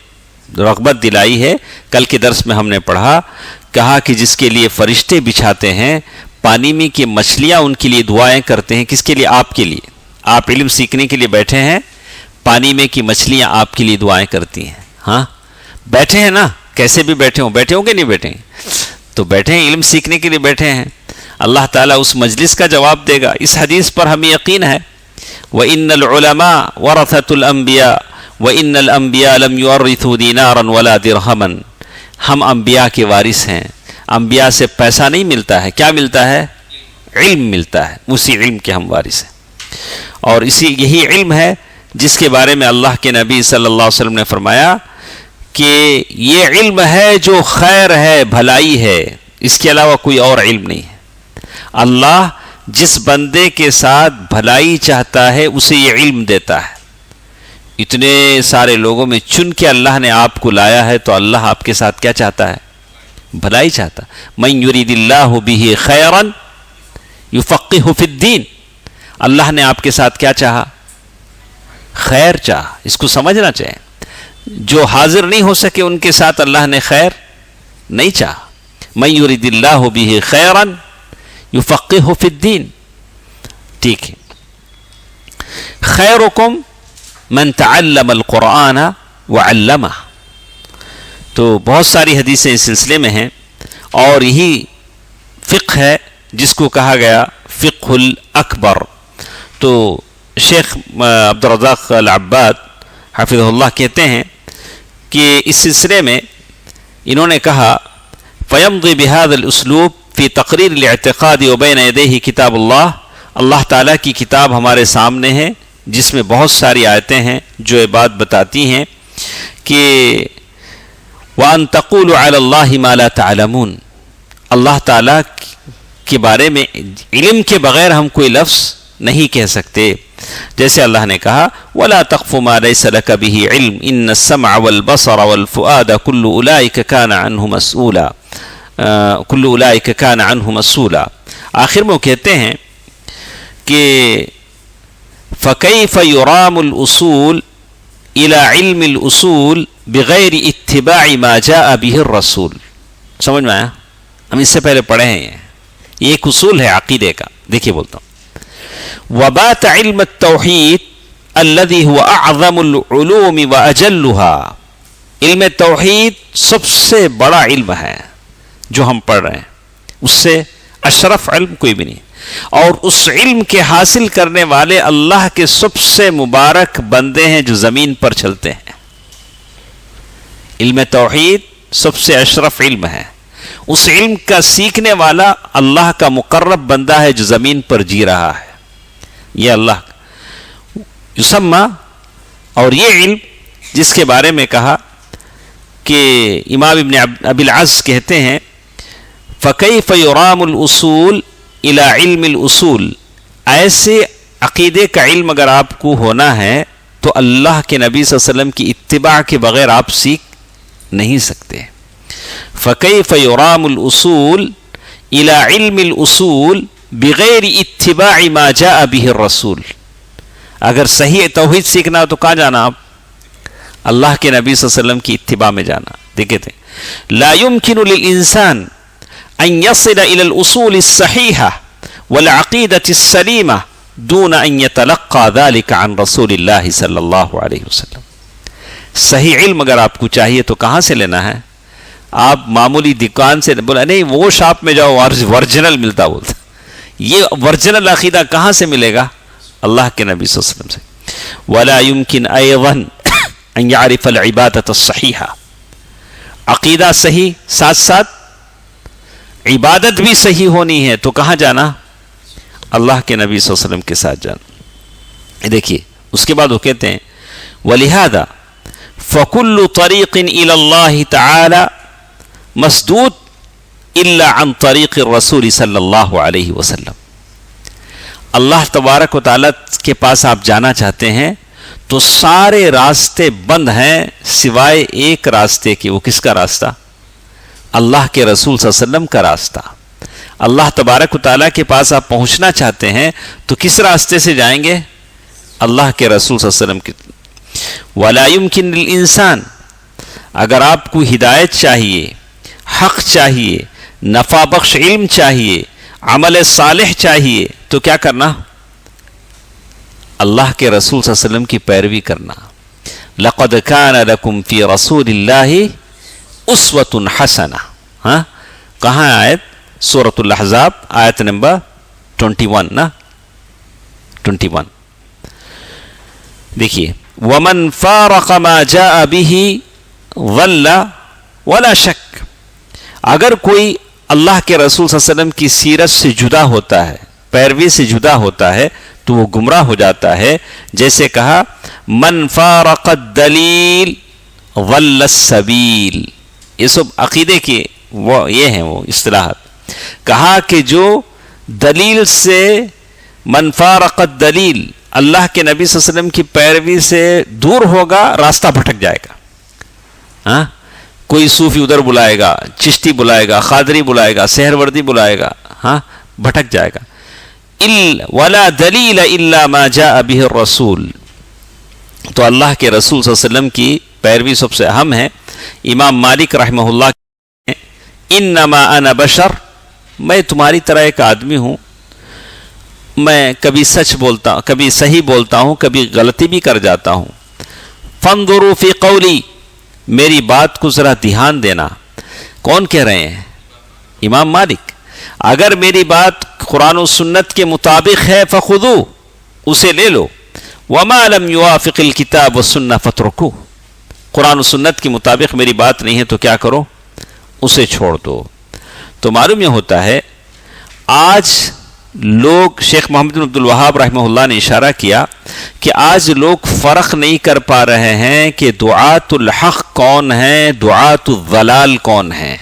رغبت دلائی ہے. کل کے درس میں ہم نے پڑھا, کہا کہ جس کے لیے فرشتے بچھاتے ہیں, پانی میں کی مچھلیاں ان کے لیے دعائیں کرتے ہیں. کس کے لیے؟ آپ کے لیے. آپ علم سیکھنے کے لیے بیٹھے ہیں, پانی میں کی مچھلیاں آپ کے لیے دعائیں کرتی ہیں. ہاں بیٹھے ہیں نا, کیسے بھی بیٹھے ہوں کہ نہیں بیٹھے ہیں, تو بیٹھے ہیں, علم سیکھنے کے لیے بیٹھے ہیں. اللہ تعالیٰ اس مجلس کا جواب دے گا. اس حدیث پر ہمیں یقین ہے, وَإِنَّ الْعُلَمَاءَ وَرَثَةُ الْأَنْبِيَاءِ وَإِنَّ الْأَنْبِيَاءَ لَمْ يُوَرِّثُوا دِينَارًا وَلَا دِرْهَمًا. ہم انبیاء کے وارث ہیں. انبیاء سے پیسہ نہیں ملتا ہے, کیا ملتا ہے؟ علم ملتا ہے. اسی علم کے ہم وارث ہیں. اور یہی علم ہے جس کے بارے میں اللہ کے نبی صلی اللہ علیہ وسلم نے فرمایا کہ یہ علم ہے جو خیر ہے, بھلائی ہے, اس کے علاوہ کوئی اور علم نہیں ہے. اللہ جس بندے کے ساتھ بھلائی چاہتا ہے اسے یہ علم دیتا ہے. اتنے سارے لوگوں میں چن کے اللہ نے آپ کو لایا ہے, تو اللہ آپ کے ساتھ کیا چاہتا ہے؟ بھلائی چاہتا. من یرید اللہ بہ خیرا یفقہہ فی الدین. اللہ نے آپ کے ساتھ کیا چاہا؟ خیر چاہا. اس کو سمجھنا چاہیے. جو حاضر نہیں ہو سکے ان کے ساتھ اللہ نے خیر نہیں چاہا. من یرید اللہ بہ خیرا یفقہہ فی الدین. ٹھیک ہے. خیرکم من تعلم القرآن وعلمہ. تو بہت ساری حدیثیں اس سلسلے میں ہیں، اور یہی فقہ ہے جس کو کہا گیا فقہ الاکبر. تو شیخ عبدالرزاق العباد حفظہ اللہ کہتے ہیں کہ اس سلسلے میں انہوں نے کہا فَيَمْضِي بِهَذَا الْأُسْلُوبِ فِي تَقْرِيرِ الْاعْتِقَادِ وَبَيْنَ يَدَيْهِ کتاب اللہ تعالیٰ کی کتاب ہمارے سامنے ہے جس میں بہت ساری آیتیں ہیں جو یہ بات بتاتی ہیں کہ وَأَن تَقُولُوا عَلَى اللَّهِ مَا لَا تَعْلَمُونَ. اللہ تعالیٰ کے بارے میں علم کے بغیر ہم کوئی لفظ نہیں کہہ سکتے. جیسے اللہ نے کہا وَلَا تَقْفُ مَا لَيْسَ لَكَ بِهِ عِلْمٌ إِنَّ السَّمْعَ وَالْبَصَرَ وَالْفُؤَادَ كُلُّ أُولَئِكَ كَانَ عَنْهُ مسؤولا. كُلُّ أُولَئِكَ كَانَ عَنْهُ مسؤولا. آخر میں وہ کہتے ہیں کہ فَكَيْفَ يُرَامُ الْأُصُولُ إِلَى عِلْمِ الْأُصُولِ بِغَيْرِ اتِّبَاعِ مَا جَاءَ بِهِ الرَّسُولُ. سمجھ میں آیا؟ ہم اس سے پہلے پڑھے ہیں. یہ ایک اصول ہے عقیدے کا. دیکھیے بولتا ہوں وَبَاتَ عِلْمَ التَّوْحِيدِ الَّذِي هُوَ أَعْظَمُ الْعُلُومِ وَأَجَلُّهَا. علم توحید سب سے بڑا علم ہے جو ہم پڑھ رہے ہیں. اس سے اشرف علم کوئی بھی نہیں. اور اس علم کے حاصل کرنے والے اللہ کے سب سے مبارک بندے ہیں جو زمین پر چلتے ہیں. علم توحید سب سے اشرف علم ہے. اس علم کا سیکھنے والا اللہ کا مقرب بندہ ہے جو زمین پر جی رہا ہے. یہ اللہ یسمى. اور یہ علم جس کے بارے میں کہا کہ امام ابن ابی العز کہتے ہیں فَكَيْفَ يُرَامُ الْأُصُولِ إِلَى عِلْمِ الْأُصُولِ. ایسے عقیدے کا علم اگر آپ کو ہونا ہے تو اللہ کے نبی صلی اللہ علیہ وسلم کی اتباع کے بغیر آپ سیکھ نہیں سکتے. فَكَيْفَ يُرَامُ الْأُصُولِ إِلَى عِلْمِ الْأُصُولِ بِغَيْرِ اتِّبَاعِ مَا جَاءَ بِهِ الرَّسُولُ. اگر صحیح توحید سیکھنا ہو تو کہاں جانا آپ؟ اللہ کے نبی صلی اللہ علیہ وسلم کی اتباع میں جانا. دیکھتے ہیں لا يمكن للإنسان أن يصل إلى الأصول الصحيحة والعقيدة السليمة دون أن يتلقى ذلك عن رسول الله صلی اللہ علیہ وسلم. صحیح علم اگر آپ کو چاہیے تو کہاں سے لینا ہے؟ آپ معمولی دکان سے بولا نہیں وہ شاپ میں جاؤ ورجنل ملتا بولتا. یہ ورجنل عقیدہ کہاں سے ملے گا؟ اللہ کے نبی صلی اللہ علیہ وسلم سے. ولا يمكن أيضا أن يعرف العبادة الصحيحة. عقیدہ صحیح ساتھ ساتھ عبادت بھی صحیح ہونی ہے تو کہاں جانا؟ اللہ کے نبی صلی اللہ علیہ وسلم کے ساتھ جانا. دیکھیے اس کے بعد وہ کہتے ہیں وَلِهَذَا فَكُلُّ طَرِيقٍ إِلَى اللَّهِ تَعَالَى مسدود إلا عن طریق الرسول صلی اللہ علیہ وسلم. اللہ تبارک و تعالیٰ کے پاس آپ جانا چاہتے ہیں تو سارے راستے بند ہیں سوائے ایک راستے کے. وہ کس کا راستہ؟ اللہ کے رسول صلی اللہ علیہ وسلم کا راستہ. اللہ تبارک و تعالیٰ کے پاس آپ پہنچنا چاہتے ہیں تو کس راستے سے جائیں گے؟ اللہ کے رسول صلی اللہ علیہ وسلم کی. وَلَا يُمْكِنُ لِلْإِنسان. اگر آپ کو ہدایت چاہیے، حق چاہیے، نفع بخش علم چاہیے، عمل صالح چاہیے تو کیا کرنا؟ اللہ کے رسول صلی اللہ علیہ وسلم کی پیروی کرنا. لَقَدْ كَانَ لَكُمْ فِي رَسُولِ اللَّهِ أُسْوَةٌ حَسَنَةٌ. ہاں کہاں آیت؟ سورۃ الاحزاب آیت نمبر 21 نا 21. دیکھیے وَمَنْ فَارَقَ مَا جَاءَ بِهِ ضَلَّ وَلَا شَكَّ. اگر کوئی اللہ کے رسول صلی اللہ علیہ وسلم کی سیرت سے جدا ہوتا ہے، پیروی سے جدا ہوتا ہے تو وہ گمراہ ہو جاتا ہے. جیسے کہا من فارق الدلیل ضل السبیل. یہ سب عقیدے کے وہ یہ ہیں وہ اصطلاحات. کہا کہ جو دلیل سے من فارق الدلیل اللہ کے نبی صلی اللہ علیہ وسلم کی پیروی سے دور ہوگا راستہ بھٹک جائے گا. ہاں کوئی صوفی ادھر بلائے گا، چشتی بلائے گا، قادری بلائے گا، سہروردی بلائے گا، ہاں بھٹک جائے گا. ولا دلیل الا ما جاء به الرسول. تو اللہ کے رسول صلی اللہ علیہ وسلم کی پیروی سب سے اہم ہے. امام مالک رحمہ اللہ انما انا بشر، میں تمہاری طرح ایک آدمی ہوں، میں کبھی سچ بولتا ہوں، کبھی صحیح بولتا ہوں، کبھی غلطی بھی کر جاتا ہوں. فانظروا فی قولی، میری بات کو ذرا دھیان دینا. کون کہہ رہے ہیں؟ امام مالک. اگر میری بات قرآن و سنت کے مطابق ہے فخذو، اسے لے لو. وما لم یوافق الکتاب والسنہ فترکو، قرآن و سنت کے مطابق میری بات نہیں ہے تو کیا کرو؟ اسے چھوڑ دو. تو معلوم یہ ہوتا ہے آج لوگ، شیخ محمد بن عبد الوہاب رحمہ اللہ نے اشارہ کیا کہ آج لوگ فرق نہیں کر پا رہے ہیں کہ دعات الحق کون ہیں، دعات الضلال کون ہیں،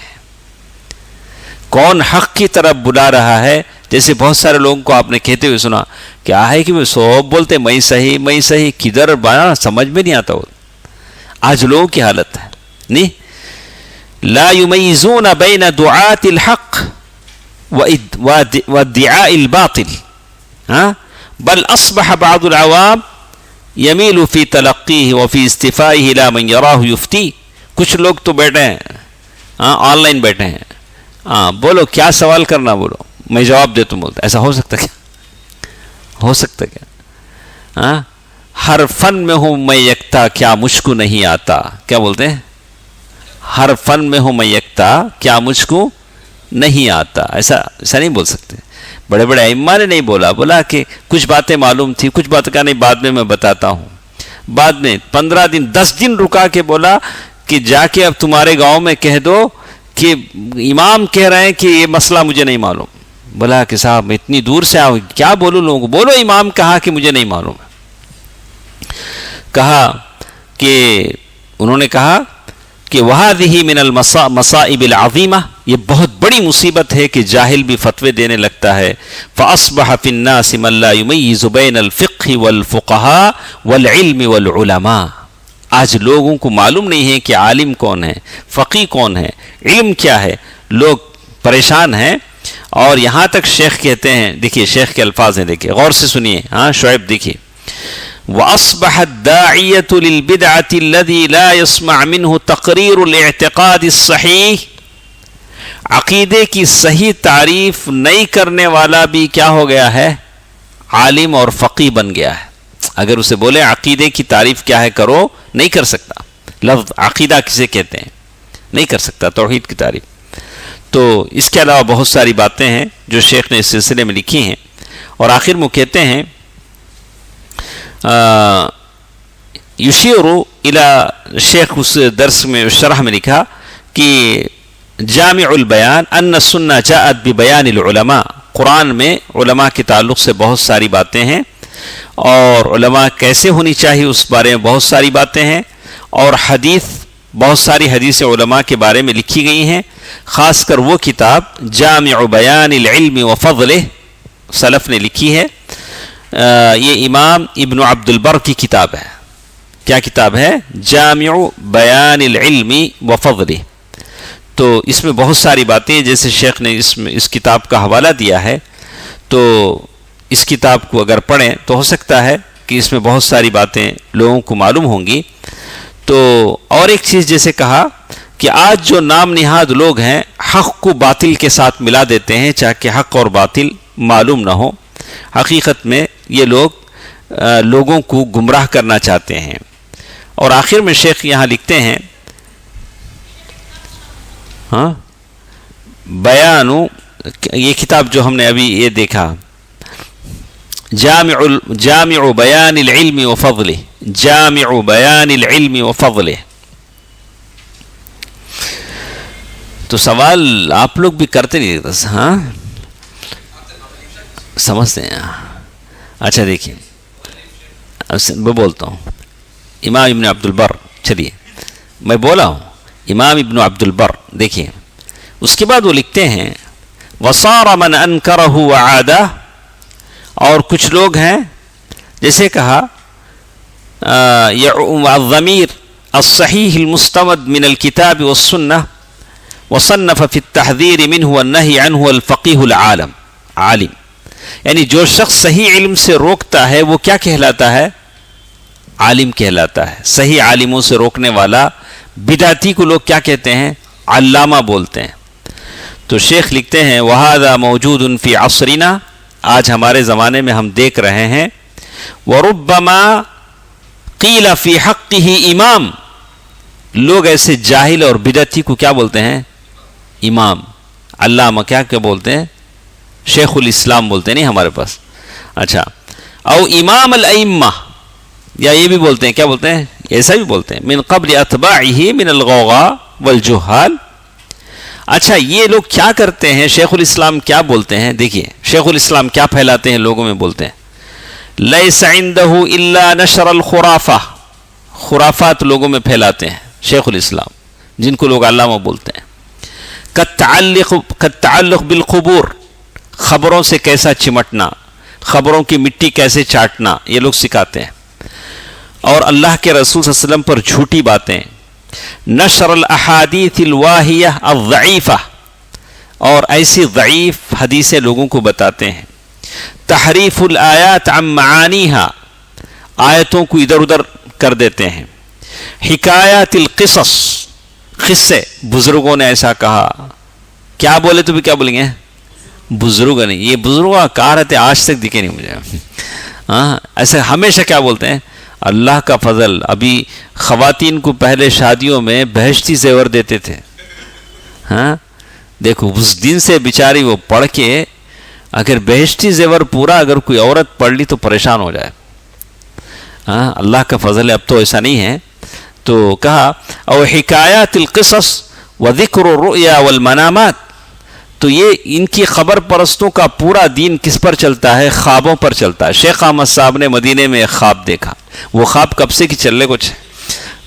کون حق کی طرف بلا رہا ہے. جیسے بہت سارے لوگوں کو آپ نے کہتے ہوئے سنا کیا ہے کہ وہ سب بولتے میں صحیح کدھر بانا سمجھ میں نہیں آتا. آج لوگوں کی حالت ہے نہیں. لا يميزون بين دعاة الحق وادعاء الباطل، بل أصبح بعض العوام يميل في تلقيه وفي استفائه إلى من يراه يفتي. کچھ لوگ تو بیٹھے ہیں آن لائن بیٹھے ہیں، بولو کیا سوال کرنا بولو میں جواب دے. تم بولتا ایسا ہو سکتا کیا؟ ہو سکتا کیا؟ ہر فن میں ہوں میں یکتا، کیا مجھ کو نہیں آتا. کیا بولتے ہیں؟ ہر فن میں ہوں میں یکتا، کیا مجھ کو نہیں آتا. ایسا نہیں بول سکتے. بڑے بڑے ائمہ نے نہیں بولا کہ کچھ باتیں معلوم تھی، کچھ باتیں کا نہیں، بعد میں بتاتا ہوں. بعد میں 15 دن 10 دن رکا کے بولا کہ جا کے اب تمہارے گاؤں میں کہہ دو کہ امام کہہ رہے ہیں کہ یہ مسئلہ مجھے نہیں معلوم. بولا کہ صاحب میں اتنی دور سے آؤں، کیا بولوں لوگوں کو؟ بولو امام کہا کہ مجھے نہیں معلوم. کہا کہ انہوں نے کہا کہ وَهَذِهِ مِنَ الْمَصَائِبِ الْعَظِيمَةِ، یہ بہت بڑی مصیبت ہے کہ جاہل بھی فتوے دینے لگتا ہے. فَأَصْبَحَ فِي النَّاسِ مَن لَّا يُمَيِّزُ بَيْنَ الْفِقْهِ وَالْفُقَهَاءِ وَالْعِلْمِ وَالْعُلَمَاءِ. آج لوگوں کو معلوم نہیں ہے کہ عالم کون ہے، فقی کون ہے، علم کیا ہے. لوگ پریشان ہیں. اور یہاں تک شیخ کہتے ہیں، دیکھیے شیخ کے الفاظ ہیں، دیکھیے غور سے سنیے. شعیب دیکھیے. وَأَصْبَحَ الدَّاعِيَةُ لِلْبِدْعَةِ الَّذِي لَا يَسْمَعْ مِنْهُ تَقْرِيرُ الْاِعْتِقَادِ الصَّحِيحِ، عقیدے کی صحیح تعریف نہیں کرنے والا بھی کیا ہو گیا ہے؟ عالم اور فقی بن گیا ہے. اگر اسے بولے عقیدے کی تعریف کیا ہے کرو، نہیں کر سکتا. لفظ عقیدہ کسے کہتے ہیں؟ نہیں کر سکتا توحید کی تعریف. تو اس کے علاوہ بہت ساری باتیں ہیں جو شیخ نے اس سلسلے میں لکھی ہیں. اور آخر میں کہتے ہیں یشیرو الی، شیخ اس درس میں شرح میں لکھا کہ جامع البیان ان السنہ جاءت ببیان العلماء، قرآن میں علماء کے تعلق سے بہت ساری باتیں ہیں، اور علماء کیسے ہونی چاہیے اس بارے میں بہت ساری باتیں ہیں. اور حدیث، بہت ساری حدیث علماء کے بارے میں لکھی گئی ہیں. خاص کر وہ کتاب جامع بیان العلم وفضلہ سلف نے لکھی ہے. یہ امام ابن عبد البر کی کتاب ہے. کیا کتاب ہے؟ جامع بیان العلم وفضلہ. تو اس میں بہت ساری باتیں، جیسے شیخ نے اس کتاب کا حوالہ دیا ہے، تو اس کتاب کو اگر پڑھیں تو ہو سکتا ہے کہ اس میں بہت ساری باتیں لوگوں کو معلوم ہوں گی. تو اور ایک چیز جیسے کہا کہ آج جو نام نہاد لوگ ہیں حق کو باطل کے ساتھ ملا دیتے ہیں، چاہے کہ حق اور باطل معلوم نہ ہو. حقیقت میں یہ لوگ لوگوں کو گمراہ کرنا چاہتے ہیں. اور آخر میں شیخ یہاں لکھتے ہیں بیانو، یہ کتاب جو ہم نے ابھی یہ دیکھا، جامع بیان العلم وفضلہ، جامع بیان العلم وفضلہ. تو سوال آپ لوگ بھی کرتے نہیں، ہاں سمجھتے ہیں. اچھا دیکھیے میں بولتا ہوں امام ابن عبد البر، چلیے میں بولا ہوں امام ابن عبد البر. دیکھیے اس کے بعد وہ لکھتے ہیں وصار من انکرہ وعادہ، اور کچھ لوگ ہیں جیسے کہا الضمیر الصحیح المستمد من الکتاب والسنہ وصنف فی التحذیر منہ والنہی عنہ الفقیہ العالم عالم. یعنی جو شخص صحیح علم سے روکتا ہے وہ کیا کہلاتا ہے؟ عالم کہلاتا ہے. صحیح عالموں سے روکنے والا بدعتی کو لوگ کیا کہتے ہیں؟ علامہ بولتے ہیں. تو شیخ لکھتے ہیں وَهَذَا مَوْجُودٌ فِي عَصْرِنَا، آج ہمارے زمانے میں ہم دیکھ رہے ہیں. وَرُبَّمَا قِيلَ فِي حَقِّهِ امام، لوگ ایسے جاہل اور بدعتی کو کیا بولتے ہیں؟ امام. علامہ کیا بولتے ہیں؟ شیخ الاسلام بولتے ہیں نہیں ہمارے پاس. اچھا، او امام الائمہ، یا یہ بھی بولتے ہیں، کیا بولتے ہیں؟ ایسا بھی بولتے ہیں، من قبل اتباعہ من الغوغاء والجہال. اچھا، یہ لوگ کیا کرتے ہیں؟ شیخ الاسلام کیا بولتے ہیں؟ دیکھیے شیخ الاسلام کیا پھیلاتے ہیں لوگوں میں، بولتے ہیں لیس عندہ الا نشر الخرافہ، خرافات لوگوں میں پھیلاتے ہیں شیخ الاسلام، جن کو لوگ علامہ بولتے ہیں. کالتعلق بالقبور، خبروں سے کیسا چمٹنا، خبروں کی مٹی کیسے چاٹنا، یہ لوگ سکھاتے ہیں. اور اللہ کے رسول صلی اللہ علیہ وسلم پر جھوٹی باتیں. نشر الاحادیث الواہیہ الضعیفہ، اور ایسی ضعیف حدیثیں لوگوں کو بتاتے ہیں. تحریف الآیات عن معانیہا، آیتوں کو ادھر ادھر کر دیتے ہیں. حکایات القصص، قصے، بزرگوں نے ایسا کہا، کیا بولے تو بھی کیا بولیں گے؟ بزرگ نہیں. یہ بزرگوں کا کارت ہے، آج تک دکھے نہیں مجھے. ہاں، ایسے ہمیشہ کیا بولتے ہیں؟ اللہ کا فضل. ابھی خواتین کو پہلے شادیوں میں بہشتی زیور دیتے تھے. ہاں دیکھو، اس دن سے بیچاری وہ پڑھ کے اگر بہشتی زیور پورا اگر کوئی عورت پڑھ لی تو پریشان ہو جائے. ہاں، اللہ کا فضل ہے، اب تو ایسا نہیں ہے. تو کہا او حکایات القصص وذکر الرؤیا والمنامات، تو یہ ان کی خبر پرستوں کا پورا دین کس پر چلتا ہے؟ خوابوں پر چلتا ہے. شیخ احمد صاحب نے مدینے میں ایک خواب دیکھا، وہ خواب کب سے کی چل رہے کچھ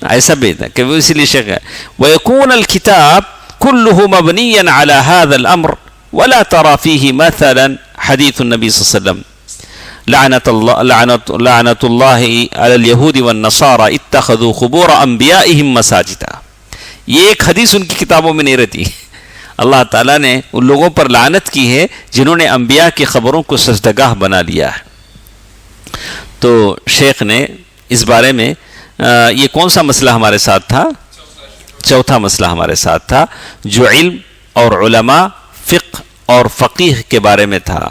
ایسا بھی تھا کہ وہ اسی لیے شیخ ہے. وَيَكُونَ الْكِتَابُ كُلُّهُ مَبْنِيًّا عَلَى هَذَا الْأَمْرِ وَلَا تَرَى فِيهِ مَثَلًا حديث النبي صلى الله عليه وسلم لعنة الله على اليهود والنصارى اتخذوا قبور انبیائهم مساجدا. یہ ایک حدیث ان کی کتابوں میں نہیں رہتی. اللہ تعالیٰ نے ان لوگوں پر لعنت کی ہے جنہوں نے انبیاء کی خبروں کو سجدگاہ بنا لیا ہے. تو شیخ نے اس بارے میں یہ کون سا مسئلہ ہمارے ساتھ تھا؟ چوتھا مسئلہ ہمارے ساتھ تھا، جو علم اور علماء، فقہ اور فقیہ کے بارے میں تھا.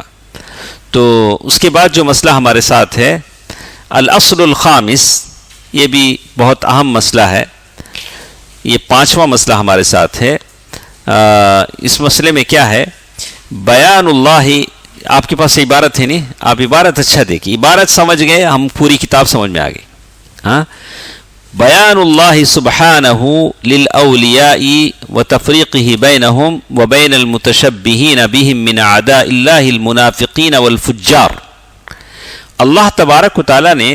تو اس کے بعد جو مسئلہ ہمارے ساتھ ہے الاصل الخامس، یہ بھی بہت اہم مسئلہ ہے. یہ پانچواں مسئلہ ہمارے ساتھ ہے. اس مسئلے میں کیا ہے؟ بیان اللہ. آپ کے پاس عبارت ہے نہیں؟ آپ عبارت اچھا دیکھیں، عبارت سمجھ گئے ہم پوری کتاب سمجھ میں آ گئی. ہاں، بیان اللہ سبحانہ للاولیاء وتفریقہ بینہم وبین المتشبہین بہم من اعداء اللہ المنافقین والفجار. اللہ تبارک و تعالیٰ نے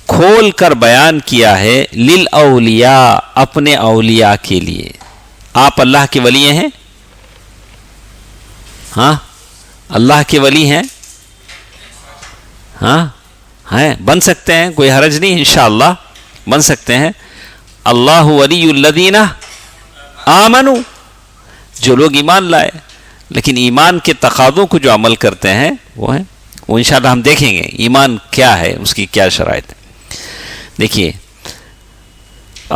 کھول کر بیان کیا ہے للاولیاء، اپنے اولیاء کے لیے. آپ اللہ کے ولی ہیں؟ ہاں، اللہ کے ولی ہیں؟ ہاں ہیں، بن سکتے ہیں، کوئی حرج نہیں، انشاءاللہ بن سکتے ہیں. اللہ ولی الذین آمنوا، جو لوگ ایمان لائے لیکن ایمان کے تقاضوں کو جو عمل کرتے ہیں وہ ہیں. وہ انشاءاللہ ہم دیکھیں گے ایمان کیا ہے، اس کی کیا شرائط ہے. دیکھیے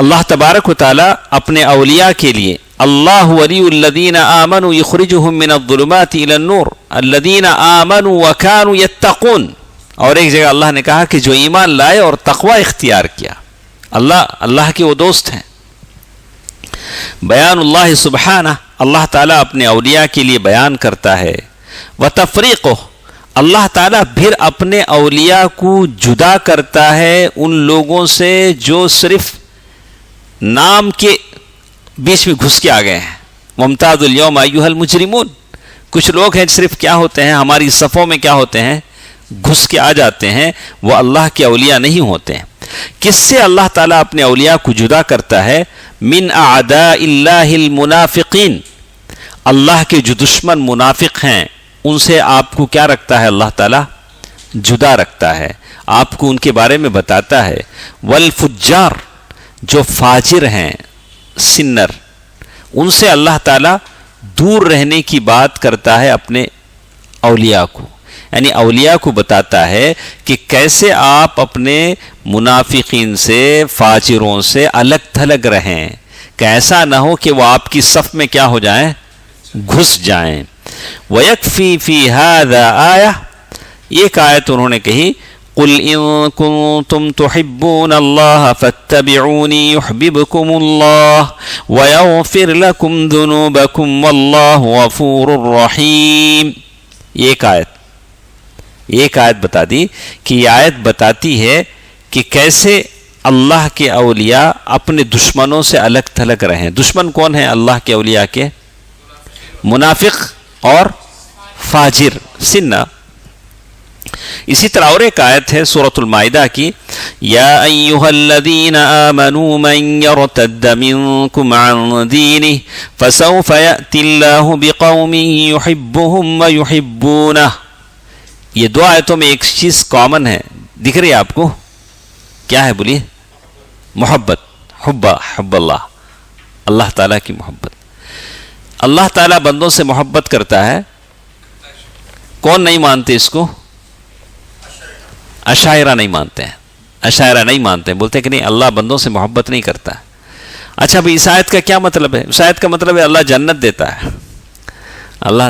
اللہ تبارک و تعالی اپنے اولیاء کے لیے اللہ ولی الذین آمنوا یخرجہم من الظلمات الی النور الذین آمنوا وکانوا یتقون. اور ایک جگہ اللہ نے کہا کہ جو ایمان لائے اور تقوی اختیار کیا، اللہ کے وہ دوست ہیں. بیان اللہ سبحانہ، اللہ تعالیٰ اپنے اولیاء کے لیے بیان کرتا ہے. وتفریقہ، اللہ تعالیٰ پھر اپنے اولیاء کو جدا کرتا ہے ان لوگوں سے جو صرف نام کے بیچ میں گھس کے آ گئے ہیں. ممتاز اليوم ایھا المجرمون، کچھ لوگ ہیں صرف کیا ہوتے ہیں، ہماری صفوں میں کیا ہوتے ہیں، گھس کے آ جاتے ہیں، وہ اللہ کے اولیاء نہیں ہوتے ہیں. کس سے اللہ تعالیٰ اپنے اولیاء کو جدا کرتا ہے؟ من اعداء اللہ المنافقین، اللہ کے جو دشمن منافق ہیں ان سے آپ کو کیا رکھتا ہے؟ اللہ تعالیٰ جدا رکھتا ہے، آپ کو ان کے بارے میں بتاتا ہے. والفجار، جو فاجر ہیں، سنر، ان سے اللہ تعالیٰ دور رہنے کی بات کرتا ہے اپنے اولیاء کو. یعنی اولیاء کو بتاتا ہے کہ کیسے آپ اپنے منافقین سے، فاجروں سے الگ تھلگ رہیں، کہ ایسا نہ ہو کہ وہ آپ کی صف میں کیا ہو جائیں، گھس جائیں۔ وَيَكْفِي فِي هَذَا آیہ، ایک آیت انہوں نے کہی، قُلْ إِن كُنتُمْ تُحِبُّونَ اللَّهَ فَاتَّبِعُونِي يُحْبِبْكُمُ اللَّهُ وَيَغْفِرْ لَكُمْ ذُنُوبَكُمْ وَاللَّهُ غَفُورٌ رَحِيمٌ۔ ایک آیت بتا دی کہ یہ آیت بتاتی ہے کہ کیسے اللہ کے اولیاء اپنے دشمنوں سے الگ تھلگ رہیں۔ دشمن کون ہیں اللہ کے اولیاء کے؟ منافق اور فاجر، سنہ۔ اسی طرح اور ایک آیت ہے سورۃ المائدہ کی، یا ایھا الذین آمنوا من یرتد منکم عن دینہ فسوف یأتی اللہ بقوم یحبهم ویحبونہ۔ یہ دو آیتوں میں ایک چیز کامن ہے، دکھ رہی ہے آپ کو؟ کیا ہے بولیے؟ محبت، حب اللہ، اللہ تعالیٰ کی محبت۔ اللہ تعالیٰ بندوں سے محبت کرتا ہے، کون نہیں مانتے اس کو؟ اشاعرہ نہیں مانتے ہیں، اشاعرہ نہیں مانتے ہیں، بولتے ہیں کہ نہیں اللہ بندوں سے محبت نہیں کرتا ہے۔ اچھا بھئی اس آیت کا کیا مطلب ہے؟ اس آیت کا مطلب ہے اللہ جنت دیتا ہے، اللہ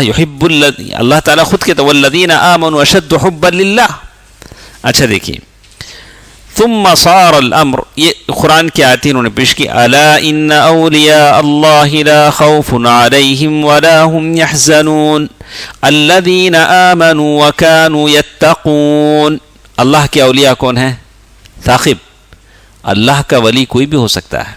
یحب اللہ تعالیٰ خود کہتا ہے والذین آمنوا اشد حبا للہ۔ اچھا دیکھیے، ثم صار الامر، یہ قرآن کی آیت انہوں نے پیش کی، الا ان اولیاء اللہ لا خوف علیہم ولا هم يحزنون الذین آمنوا وكانوا يتقون۔ اللہ کے اولیاء کون ہیں؟ ثاقب، اللہ کا ولی کوئی بھی ہو سکتا ہے،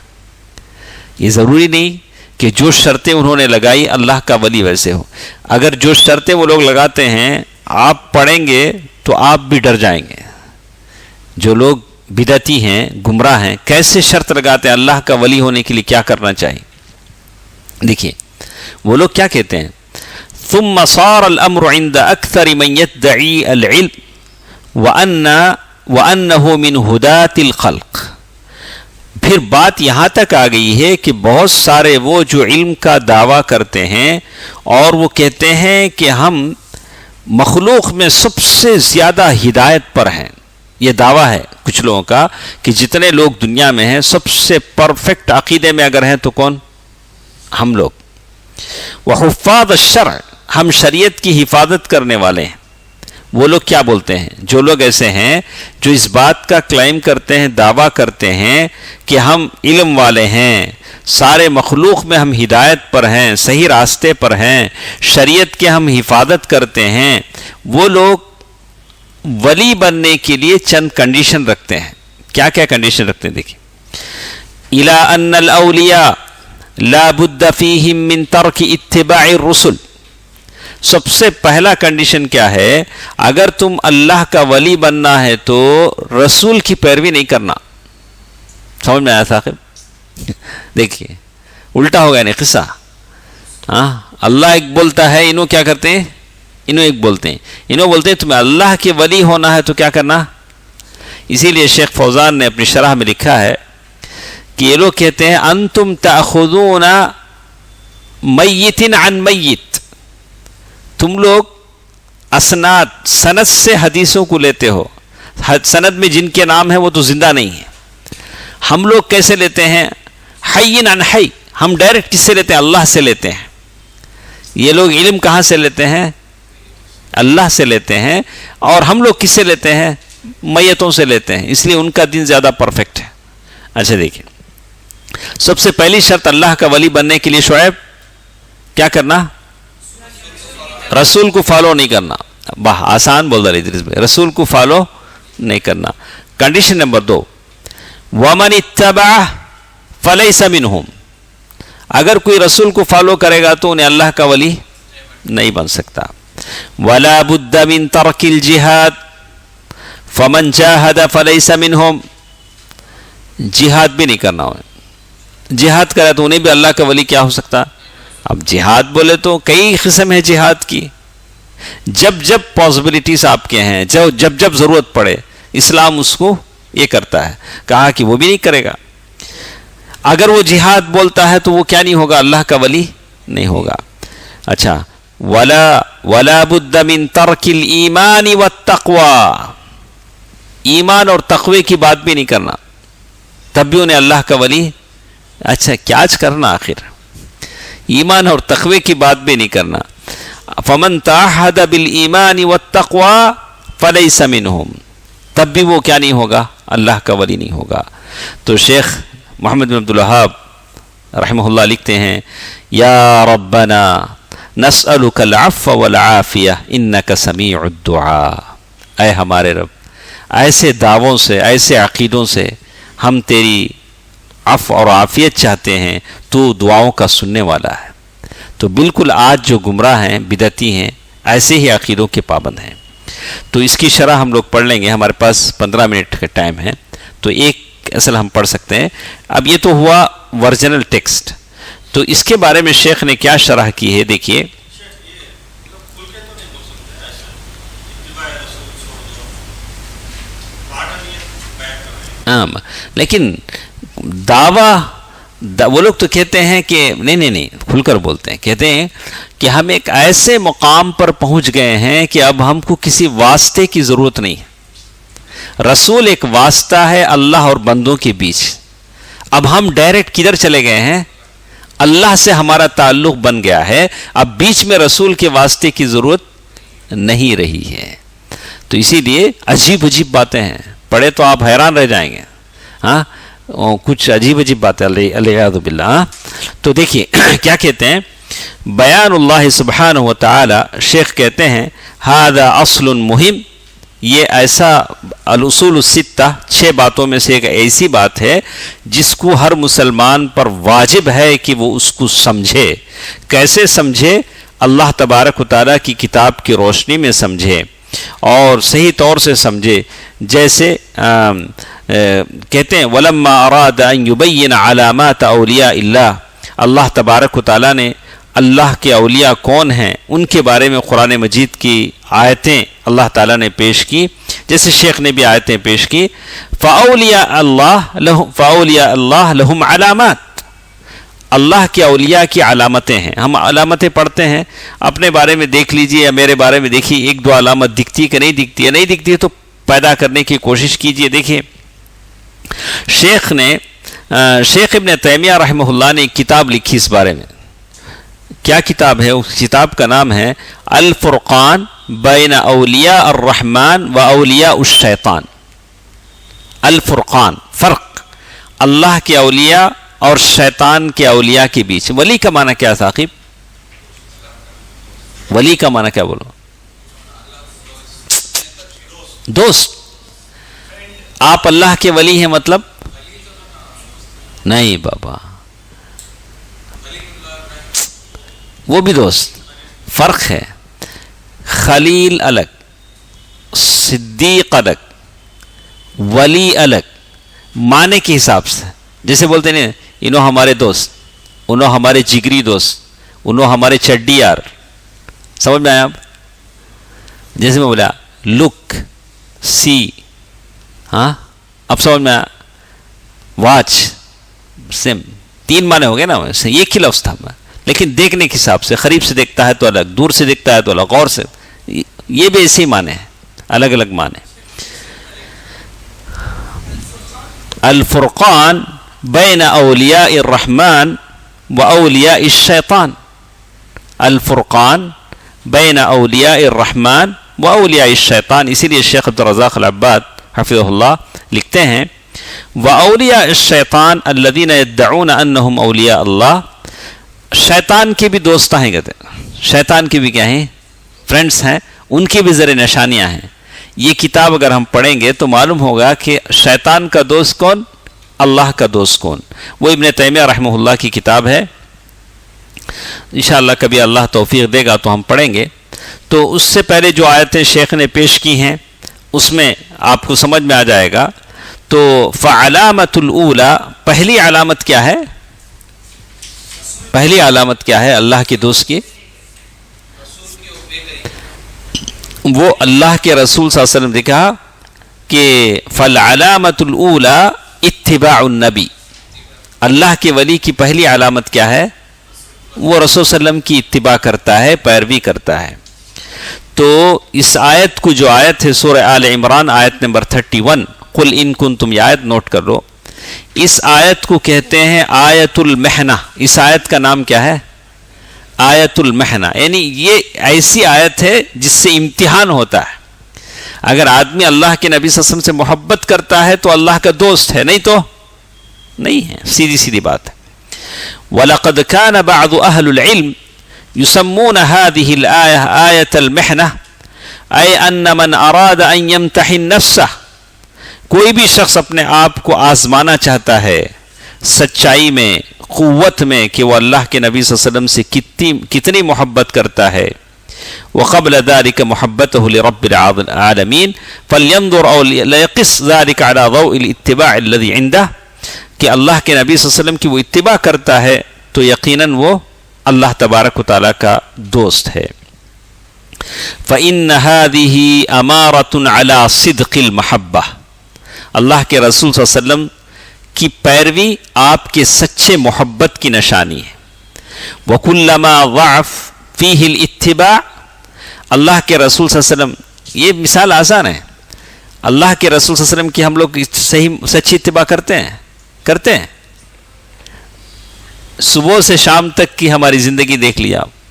یہ ضروری نہیں کہ جو شرطیں انہوں نے لگائی اللہ کا ولی ویسے ہو۔ اگر جو شرطیں وہ لوگ لگاتے ہیں آپ پڑھیں گے تو آپ بھی ڈر جائیں گے۔ جو لوگ بدعتی ہیں، گمراہ ہیں، کیسے شرط لگاتے ہیں اللہ کا ولی ہونے کے لیے کیا کرنا چاہیے؟ دیکھیے وہ لوگ کیا کہتے ہیں، ثم صار الامر عند اکثر من يدعی العلم وانه من ہداة الخلق۔ پھر بات یہاں تک آ گئی ہے کہ بہت سارے وہ جو علم کا دعویٰ کرتے ہیں اور وہ کہتے ہیں کہ ہم مخلوق میں سب سے زیادہ ہدایت پر ہیں، یہ دعویٰ ہے کچھ لوگوں کا کہ جتنے لوگ دنیا میں ہیں سب سے پرفیکٹ عقیدے میں اگر ہیں تو کون؟ ہم لوگ۔ وحفاظ الشرع، ہم شریعت کی حفاظت کرنے والے ہیں۔ وہ لوگ کیا بولتے ہیں؟ جو لوگ ایسے ہیں جو اس بات کا کلیم کرتے ہیں، دعویٰ کرتے ہیں کہ ہم علم والے ہیں، سارے مخلوق میں ہم ہدایت پر ہیں، صحیح راستے پر ہیں، شریعت کے ہم حفاظت کرتے ہیں، وہ لوگ ولی بننے کے لیے چند کنڈیشن رکھتے ہیں۔ کیا کیا کنڈیشن رکھتے ہیں؟ دیکھیں، اِلَىٰ أَنَّ الْأَوْلِيَاءَ لَا بُدَّ فِيهِم مِّن تَرْكِ اتِّبَاعِ الرُّسُلِ۔ سب سے پہلا کنڈیشن کیا ہے؟ اگر تم اللہ کا ولی بننا ہے تو رسول کی پیروی نہیں کرنا۔ سمجھ میں آیا صاحب؟ دیکھیے الٹا ہو گیا نہیں قصہ۔ اللہ ایک بولتا ہے، انہوں کیا کرتے ہیں؟ انہوں ایک بولتے ہیں، انہوں بولتے ہیں تمہیں اللہ کے ولی ہونا ہے تو کیا کرنا؟ اسی لیے شیخ فوزان نے اپنی شرح میں لکھا ہے کہ یہ لوگ کہتے ہیں انتم تأخذون میت عن میت، تم لوگ اسناد سند سے حدیثوں کو لیتے ہو، سند میں جن کے نام ہیں وہ تو زندہ نہیں ہیں۔ ہم لوگ کیسے لیتے ہیں؟ حی عن حی، ہم ڈائریکٹ کس سے لیتے ہیں؟ اللہ سے لیتے ہیں۔ یہ لوگ علم کہاں سے لیتے ہیں؟ اللہ سے لیتے ہیں۔ اور ہم لوگ کس سے لیتے ہیں؟ میتوں سے لیتے ہیں، اس لیے ان کا دین زیادہ پرفیکٹ ہے۔ اچھا دیکھیں، سب سے پہلی شرط اللہ کا ولی بننے کے لیے شعیب کیا کرنا؟ رسول کو فالو نہیں کرنا۔ آسان بول رہا ادریس بھائی، رسول کو فالو نہیں کرنا۔ کنڈیشن نمبر 2، وَمَنِ اتَّبَعَ فَلَيْسَ مِنْهُمْ، اگر کوئی رسول کو فالو کرے گا تو انہیں اللہ کا ولی نہیں بن سکتا۔ وَلَا بُدَّ مِن تَرْكِ الْجِهَادِ فَمَنْ جَاهَدَ فَلَيْسَ مِنْهُمْ، جہاد بھی نہیں کرنا ہو، جہاد کرے تو انہیں بھی اللہ کا ولی کیا ہو سکتا؟ اب جہاد بولے تو کئی قسم ہے جہاد کی، جب جب پاسبلٹیز آپ کے ہیں، جب جب ضرورت پڑے اسلام اس کو یہ کرتا ہے۔ کہا کہ وہ بھی نہیں کرے گا، اگر وہ جہاد بولتا ہے تو وہ کیا نہیں ہوگا؟ اللہ کا ولی نہیں ہوگا۔ اچھا، ولا بد من ترک الایمان والتقوی، ایمان اور تقوی کی بات بھی نہیں کرنا، تب بھی انہیں اللہ کا ولی، اچھا کیا کرنا آخر، ایمان اور تقوی کی بات بھی نہیں کرنا. فمن تعہد بالایمان والتقوی فلیس منہم، تب بھی وہ کیا نہیں ہوگا، اللہ کا ولی نہیں ہوگا. تو شیخ محمد بن عبد الوہاب رحمہ اللہ لکھتے ہیں یا ربنا نسألک العفو والعافیہ انک سمیع الدعاء، اے ہمارے رب ایسے دعووں سے، ایسے عقیدوں سے ہم تیری عفو اور عافیت چاہتے ہیں، تو دعاؤں کا سننے والا ہے. تو بالکل آج جو گمراہ ہیں، بدعتی ہیں، ایسے ہی عقیدوں کے پابند ہیں. تو اس کی شرح ہم لوگ پڑھ لیں گے، ہمارے پاس 15 منٹ کا ٹائم ہے، تو ایک اصل ہم پڑھ سکتے ہیں. اب یہ تو ہوا ورجنل ٹیکسٹ، تو اس کے بارے میں شیخ نے کیا شرح کی ہے دیکھیے. لیکن دعویٰ وہ لوگ تو کہتے ہیں کہ نہیں کھل کر بولتے ہیں، کہتے ہیں کہ ہم ایک ایسے مقام پر پہنچ گئے ہیں کہ اب ہم کو کسی واسطے کی ضرورت نہیں ہے. رسول ایک واسطہ ہے اللہ اور بندوں کے بیچ. اب ہم ڈائریکٹ کدھر چلے گئے ہیں، اللہ سے ہمارا تعلق بن گیا ہے، اب بیچ میں رسول کے واسطے کی ضرورت نہیں رہی ہے. تو اسی لیے عجیب باتیں ہیں، پڑھے تو آپ حیران رہ جائیں گے. ہاں کچھ عجیب باتیں الیاذ باللہ. تو دیکھیے کیا کہتے ہیں، بیان اللہ سبحانہ و تعالی، شیخ کہتے ہیں ھذا اصل مہم، یہ ایسا الاصول الستہ 6 باتوں میں سے ایک ایسی بات ہے جس کو ہر مسلمان پر واجب ہے کہ وہ اس کو سمجھے. کیسے سمجھے؟ اللہ تبارک و تعالیٰ کی کتاب کی روشنی میں سمجھے اور صحیح طور سے سمجھے. جیسے کہتے ہیں وَلَمَّا أَرَادَ أَن يُبَيِّنَ عَلَامَاتَ أَوْلِيَاءِ اللَّهِ، اللہ تبارک و تعالیٰ نے اللہ کے اولیاء کون ہیں ان کے بارے میں قرآن مجید کی آیتیں اللہ تعالیٰ نے پیش کی. جیسے شیخ نے بھی آیتیں پیش کی فَأَوْلِيَاءَ اللَّهِ لَهُمْ عَلَامَاتِ، اللہ کے اولیاء کی علامتیں ہیں. ہم علامتیں پڑھتے ہیں، اپنے بارے میں دیکھ لیجئے یا میرے بارے میں دیکھیے، 1-2 علامت دکھتی کہ نہیں دکھتی ہے، نہیں دکھتی ہے تو پیدا کرنے کی کوشش کیجئے. دیکھیے شیخ ابن تیمیہ رحمہ اللہ نے ایک کتاب لکھی اس بارے میں. کیا کتاب ہے؟ اس کتاب کا نام ہے الفرقان بین اولیاء الرحمن و اولیاء الشیطان. الفرقان، فرق اللہ کے اولیاء اور شیطان کے اولیاء کے بیچ. ولی کا معنی کیا ثاقب؟ ولی کا معنی کیا بولو؟ دوست. آپ اللہ کے ولی ہیں مطلب؟ نہیں بابا، وہ بھی دوست. فرق ہے. خلیل الگ، صدیق الگ، ولی الگ، معنی کے حساب سے. جیسے بولتے ہیں انہوں ہمارے دوست، انہوں ہمارے جگری دوست، انہوں ہمارے چڈی یار. سمجھ میں آیا آپ؟ جیسے میں بولا لک، سی، ہاں اب سمجھ میں آیا. واچ، سیم، 3 معنی ہو گئے نا، ایک ہی لفظ تھا. لیکن دیکھنے کے حساب سے، قریب سے دیکھتا ہے تو الگ، دور سے دیکھتا ہے تو الگ، غور سے. یہ بھی ایسے ہی معنی ہیں، الگ الگ معنی. الفرقان بین اولیاء الرحمن و اولیاء الشیطان. الفرقان بین اولیاء الرحمن و اولیاء الشیطان. اسی لیے شیخ عبدالرزاق العباد حفظہ اللہ لکھتے ہیں وَأَوْلِيَاءِ الشَّيْطَانِ الَّذِينَ يَدَّعُونَ أَنَّهُمْ أَوْلِيَاءَ اللَّهِ. شیطان کے بھی دوست ہیں، کہتے ہیں شیطان کے بھی کیا ہیں؟ فرینڈس ہیں، ان کی بھی ذرے نشانیاں ہیں. یہ کتاب اگر ہم پڑھیں گے تو معلوم ہوگا کہ شیطان کا دوست کون، اللہ کا دوست کون. وہ ابن تیمیہ رحمہ اللہ کی کتاب ہے. انشاءاللہ کبھی اللہ توفیق دے گا تو ہم پڑھیں گے. تو اس سے پہلے جو آیتیں شیخ نے پیش کی ہیں اس میں آپ کو سمجھ میں آ جائے گا. تو فعلامت الاولی، پہلی علامت کیا ہے؟ پہلی علامت کیا ہے اللہ کے دوست کی؟ وہ اللہ کے رسول صلی اللہ علیہ وسلم نے کہا کہ فالعلامت الاولی اتباع النبی. اللہ کے ولی کی پہلی علامت کیا ہے؟ وہ رسول صلی اللہ علیہ وسلم کی اتباع کرتا ہے، پیروی کرتا ہے۔ تو اس آیت کو، جو آیت ہے سورہ آل عمران آیت نمبر 31، قل ان کنتم، یہ آیت نوٹ کر لو، اس آیت کو کہتے ہیں آیت المحنہ۔ اس آیت کا نام کیا ہے؟ آیت المحنہ، یعنی یہ ایسی آیت ہے جس سے امتحان ہوتا ہے۔ اگر آدمی اللہ کے نبی صلی اللہ علیہ وسلم سے محبت کرتا ہے تو اللہ کا دوست ہے، نہیں تو نہیں ہے، سیدھی سیدھی بات ہے۔ وَلَقَدْ كَانَ بَعْضُ أَهْلُ الْعِلْمِ يُسَمُّونَ هَذِهِ الْآيَةَ آيَةَ الْمِحْنَةِ، أي أن من أراد أن يمتحن نفسه، کوئی بھی شخص اپنے آپ کو آزمانا چاہتا ہے سچائی میں، قوت میں، کہ وہ اللہ کے نبی صلی اللہ علیہ وسلم سے کتنی محبت کرتا ہے، وقبل ذلك محبته لرب العالمین فلينظر او ليقص ذلك على ضوء الاتباع الذي عنده، کہ اللہ کے نبی صلی اللہ علیہ وسلم کی وہ اتباع کرتا ہے تو یقیناً وہ اللہ تبارک و تعالیٰ کا دوست ہے۔ فإن هذه أمارة على صدق المحبة، اللہ کے رسول صلی اللہ علیہ وسلم کی پیروی آپ کے سچے محبت کی نشانی ہے۔ وَكُلَّمَا ضَعَفْ فِيهِ الْإِتِّبَاعِ، اللہ کے رسول صلی اللہ علیہ وسلم، یہ مثال آسان ہے، اللہ کے رسول صلی اللہ علیہ وسلم کی ہم لوگ سچی اتباع کرتے ہیں صبح سے شام تک کی ہماری زندگی دیکھ لیا آپ،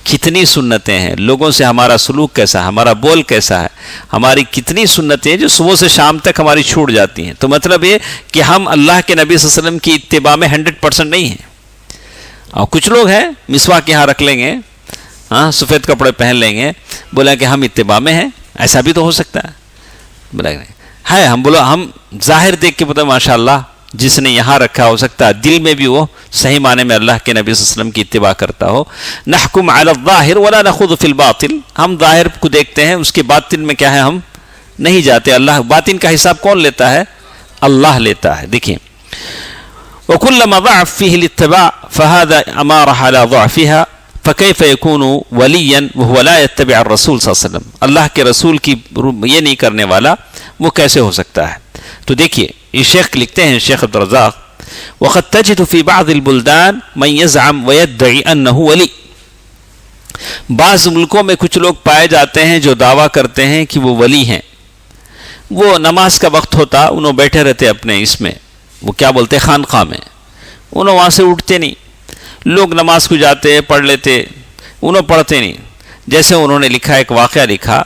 کتنی سنتیں ہیں، لوگوں سے ہمارا سلوک کیسا ہے، ہمارا بول کیسا ہے، ہماری کتنی سنتیں ہیں جو صبح سے شام تک ہماری چھوٹ جاتی ہیں۔ تو مطلب یہ کہ ہم اللہ کے نبی صلی اللہ علیہ وسلم کی اتباع میں 100% نہیں ہیں۔ اور کچھ لوگ ہیں مسواک یہاں رکھ لیں گے، ہاں سفید کپڑے پہن لیں گے، بولا کہ ہم اتباع میں ہیں، ایسا بھی تو ہو سکتا ہے، بولا ہے ہم بولو ہم ظاہر دیکھ کے پتہ ماشاء اللہ جس نے یہاں رکھا، ہو سکتا ہے دل میں بھی وہ صحیح معنی میں اللہ کے نبی صلی اللہ علیہ وسلم کی اتباع کرتا ہو۔ نحکم علی الظاہر ولا نخوض فی الباطن، ہم ظاہر کو دیکھتے ہیں، اس کے باطن میں کیا ہے ہم نہیں جاتے۔ اللہ باطن کا حساب کون لیتا ہے؟ اللہ لیتا ہے۔ دیکھیں وَكُلَّمَا ضَعَفْ فِيهِ الاتِّبَاعُ فَهَذَا أَمَارَ عَلَى ضَعْفِهَا فَكَيْفَ يَكُونُ وَلِيًّا وَهُوَ لَا يَتَّبِعُ الرَّسُولَ صلی اللہ علیہ وسلم، اللہ کے رسول کی یہ نہیں کرنے والا وہ کیسے ہو سکتا ہے؟ تو دیکھیے یہ شیخ لکھتے ہیں، شیخ عبدالرزاق، وَقَدْ تَجِدُ فِي بَعْضِ الْبُلْدَانِ مَنْ يَزْعَمْ وَيَدَّعِي أَنَّهُ وَلِيٌّ، بعض ملکوں میں کچھ لوگ پائے جاتے ہیں جو دعویٰ کرتے ہیں کہ وہ ولی ہیں۔ وہ نماز کا وقت ہوتا انہوں بیٹھے رہتے اپنے اس میں، وہ کیا بولتے خانقاہ میں، انہوں وہاں سے اٹھتے نہیں، لوگ نماز کو جاتے پڑھ لیتے، انہوں پڑھتے نہیں۔ جیسے انہوں نے لکھا، ایک واقعہ لکھا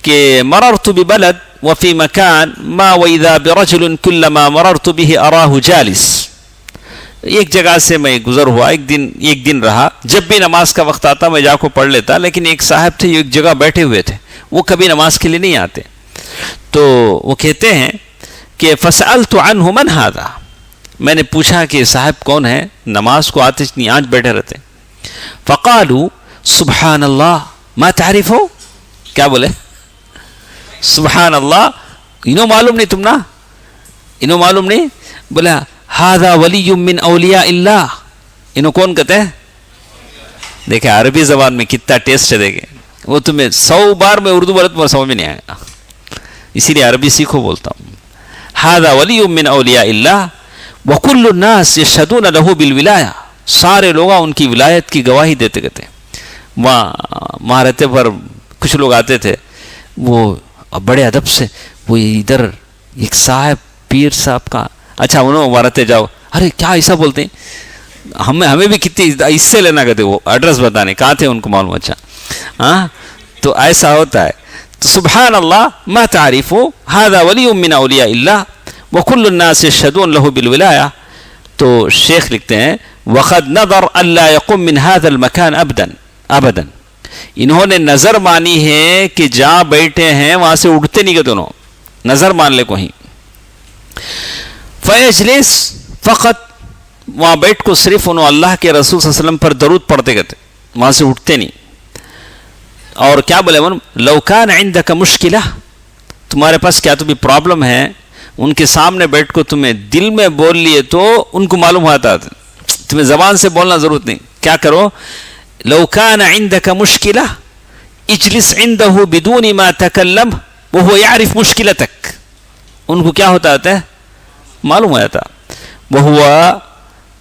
کہ مررت ببلد وفي مكان ما وإذا برجل كلما مررت به أراه جالس، ایک جگہ سے میں گزر ہوا، ایک دن رہا، جب بھی نماز کا وقت آتا میں جا کو پڑھ لیتا، لیکن ایک صاحب تھے ایک جگہ بیٹھے ہوئے تھے، وہ کبھی نماز کے لیے نہیں آتے۔ تو وہ کہتے ہیں کہ فسألت عنه من هذا، میں نے پوچھا کہ صاحب کون ہے، نماز کو آتے نہیں آج بیٹھے رہتے۔ فقالوا سبحان اللہ ما تعرفو، کیا بولے سبحان اللہ، انہوں معلوم نہیں تم نا، انہوں معلوم نہیں، بولا هذا ولی من اولیاء اللہ، انہوں کون کہتے ہیں؟ دیکھیں عربی زبان میں کتنا ٹیسٹ ہے، دیکھیں وہ تمہیں 100 بار میں اردو بولے تمہیں سمجھ میں نہیں آئے گا، اسی لیے عربی سیکھو بولتا ہوں۔ هذا ولی من اولیاء اللہ وکل الناس یشہدون له بالولایہ، سارے لوگ ان کی ولایت کی گواہی دیتے کہتے ہیں۔ وہاں رہتے پر کچھ لوگ آتے تھے، وہ بڑے ادب سے، وہ ادھر ایک صاحب پیر صاحب کا، اچھا انہوں وہاں رہتے، جاؤ، ارے کیا ایسا بولتے ہیں، ہمیں بھی کتنی اس سے لینا کہتے، وہ ایڈریس بتانے کہاں تھے ان کو معلوم، اچھا ہاں تو ایسا ہوتا ہے۔ تو سبحان اللہ ما تعرفو هذا ولی من اولیاء اللہ وکل الناس یشہدون له بالولایہ۔ تو شیخ لکھتے ہیں وقد نظر الا يقوم من هذا المكان ابدا، انہوں نے نظر مانی ہے کہ جہاں بیٹھے ہیں وہاں سے اٹھتے نہیں، کہ دونوں نظر مان لے کوئی، فیجلس فقط، وہاں بیٹھ کو صرف انہوں اللہ کے رسول صلی اللہ علیہ وسلم پر درود پڑھتے گئے، وہاں سے اٹھتے نہیں۔ اور کیا بولے لو کان عندک مشکلہ، تمہارے پاس کیا تمہیں پرابلم ہے، ان کے سامنے بیٹھ کو تمہیں دل میں بول لیے تو ان کو معلوم ہوتا، تمہیں زبان سے بولنا ضرورت نہیں، کیا کرو لو کان عندک مشکلہ اجلس عنده بدون ما تکلم وهو يعرف مشکلتک، ان کو کیا ہوتا ہے معلوم ہو جاتا، وهو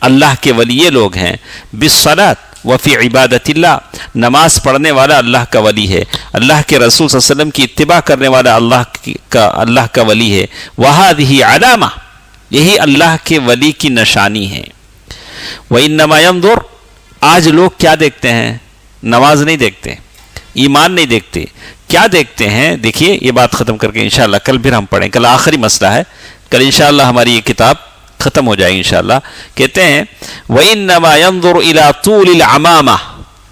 اللہ کے ولی یہ لوگ ہیں بالصلاۃ وفی عبادت اللہ، نماز پڑھنے والا اللہ کا ولی ہے، اللہ کے رسول صلی اللہ علیہ وسلم کی اتباع کرنے والا اللہ کا ولی ہے، وہذہ علامہ، یہی اللہ کے ولی کی نشانی ہے۔ وَإِنَّمَا يَنظُرُ، آج لوگ کیا دیکھتے ہیں؟ نماز نہیں دیکھتے، ایمان نہیں دیکھتے، کیا دیکھتے ہیں؟ دیکھیے یہ بات ختم کر کے انشاءاللہ کل پھر ہم پڑھیں، کل آخری مسئلہ ہے، کل انشاءاللہ ہماری یہ کتاب ختم ہو جائے گی انشاءاللہ۔ کہتے ہیں وَإِنَّمَا يَنظُرُ إِلَىٰ طُولِ الْعَمَامَةِ،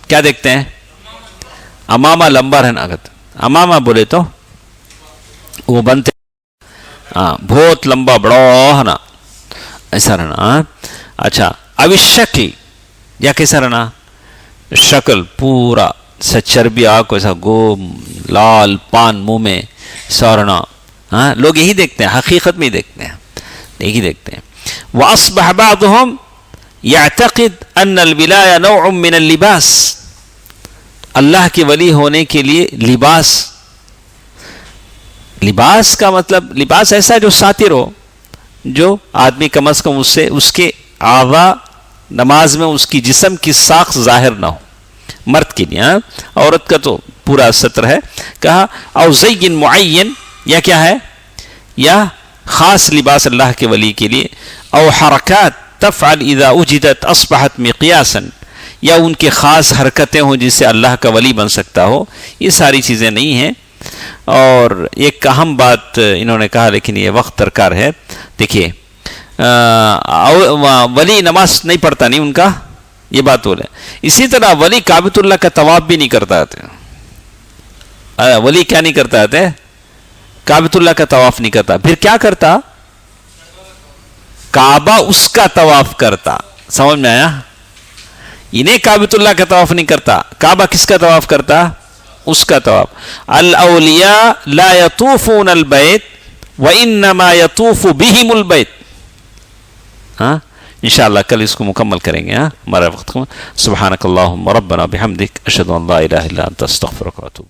کیا دیکھتے ہیں؟ امامہ لمبا رہنا، امامہ بولے تو وہ بنتے بہت لمبا بڑا ہے نا، ایسا رہنا۔ اچھا اب شکل، یا کیسا رہنا؟ شکل پورا چربی آنکھ ایسا گو لال پان منہ میں سارنا، لوگ یہی دیکھتے ہیں، حقیقت میں ہی دیکھتے ہیں، یہی دیکھتے ہیں۔ وَأَصْبَحَ بَعْضُهُمْ يَعْتَقِدْ أَنَّ الْوِلَايَةَ نَوْعٌ مِّنَ اللِّبَاسِ، اللہ کے ولی ہونے کے لیے لباس کا مطلب لباس ایسا جو ساتر ہو، جو آدمی کم از کم اس کے اعضاء نماز میں اس کی جسم کی ساخت ظاہر نہ ہو، مرد کے لیے، عورت کا تو پورا ستر ہے۔ کہا او زین معین، یا کیا ہے؟ یا خاص لباس اللہ کے ولی کے لیے، او حرکات تفعل اذا وجدت اصبحت مقیاسا، یا ان کے خاص حرکتیں ہوں جس سے اللہ کا ولی بن سکتا ہو، یہ ساری چیزیں نہیں ہیں۔ اور ایک اہم بات انہوں نے کہا لیکن یہ وقت درکار ہے، دیکھیے ولی نماز نہیں پڑھتا نہیں ان کا، یہ بات بولے۔ اسی طرح ولی کعبۃ اللہ کا طواف بھی نہیں کرتا ہے، ولی کیا نہیں کرتا ہے؟ کعبۃ اللہ کا طواف نہیں کرتا، پھر کیا کرتا؟ کعبہ اس کا طواف کرتا، سمجھ میں آیا؟ انہیں کعبۃ اللہ کا طواف نہیں کرتا، کعبہ کس کا طواف کرتا؟ اس کا طواف۔ الاولیاء لا یطوفون البیت وانما یطوف بہم البیت۔ انشاءاللہ کل اس کو مکمل کریں گے، ہمارا وقت سبحانک اللہم ربنا بحمدک اشہد ان لا الہ الا انت استغفرک واتوب۔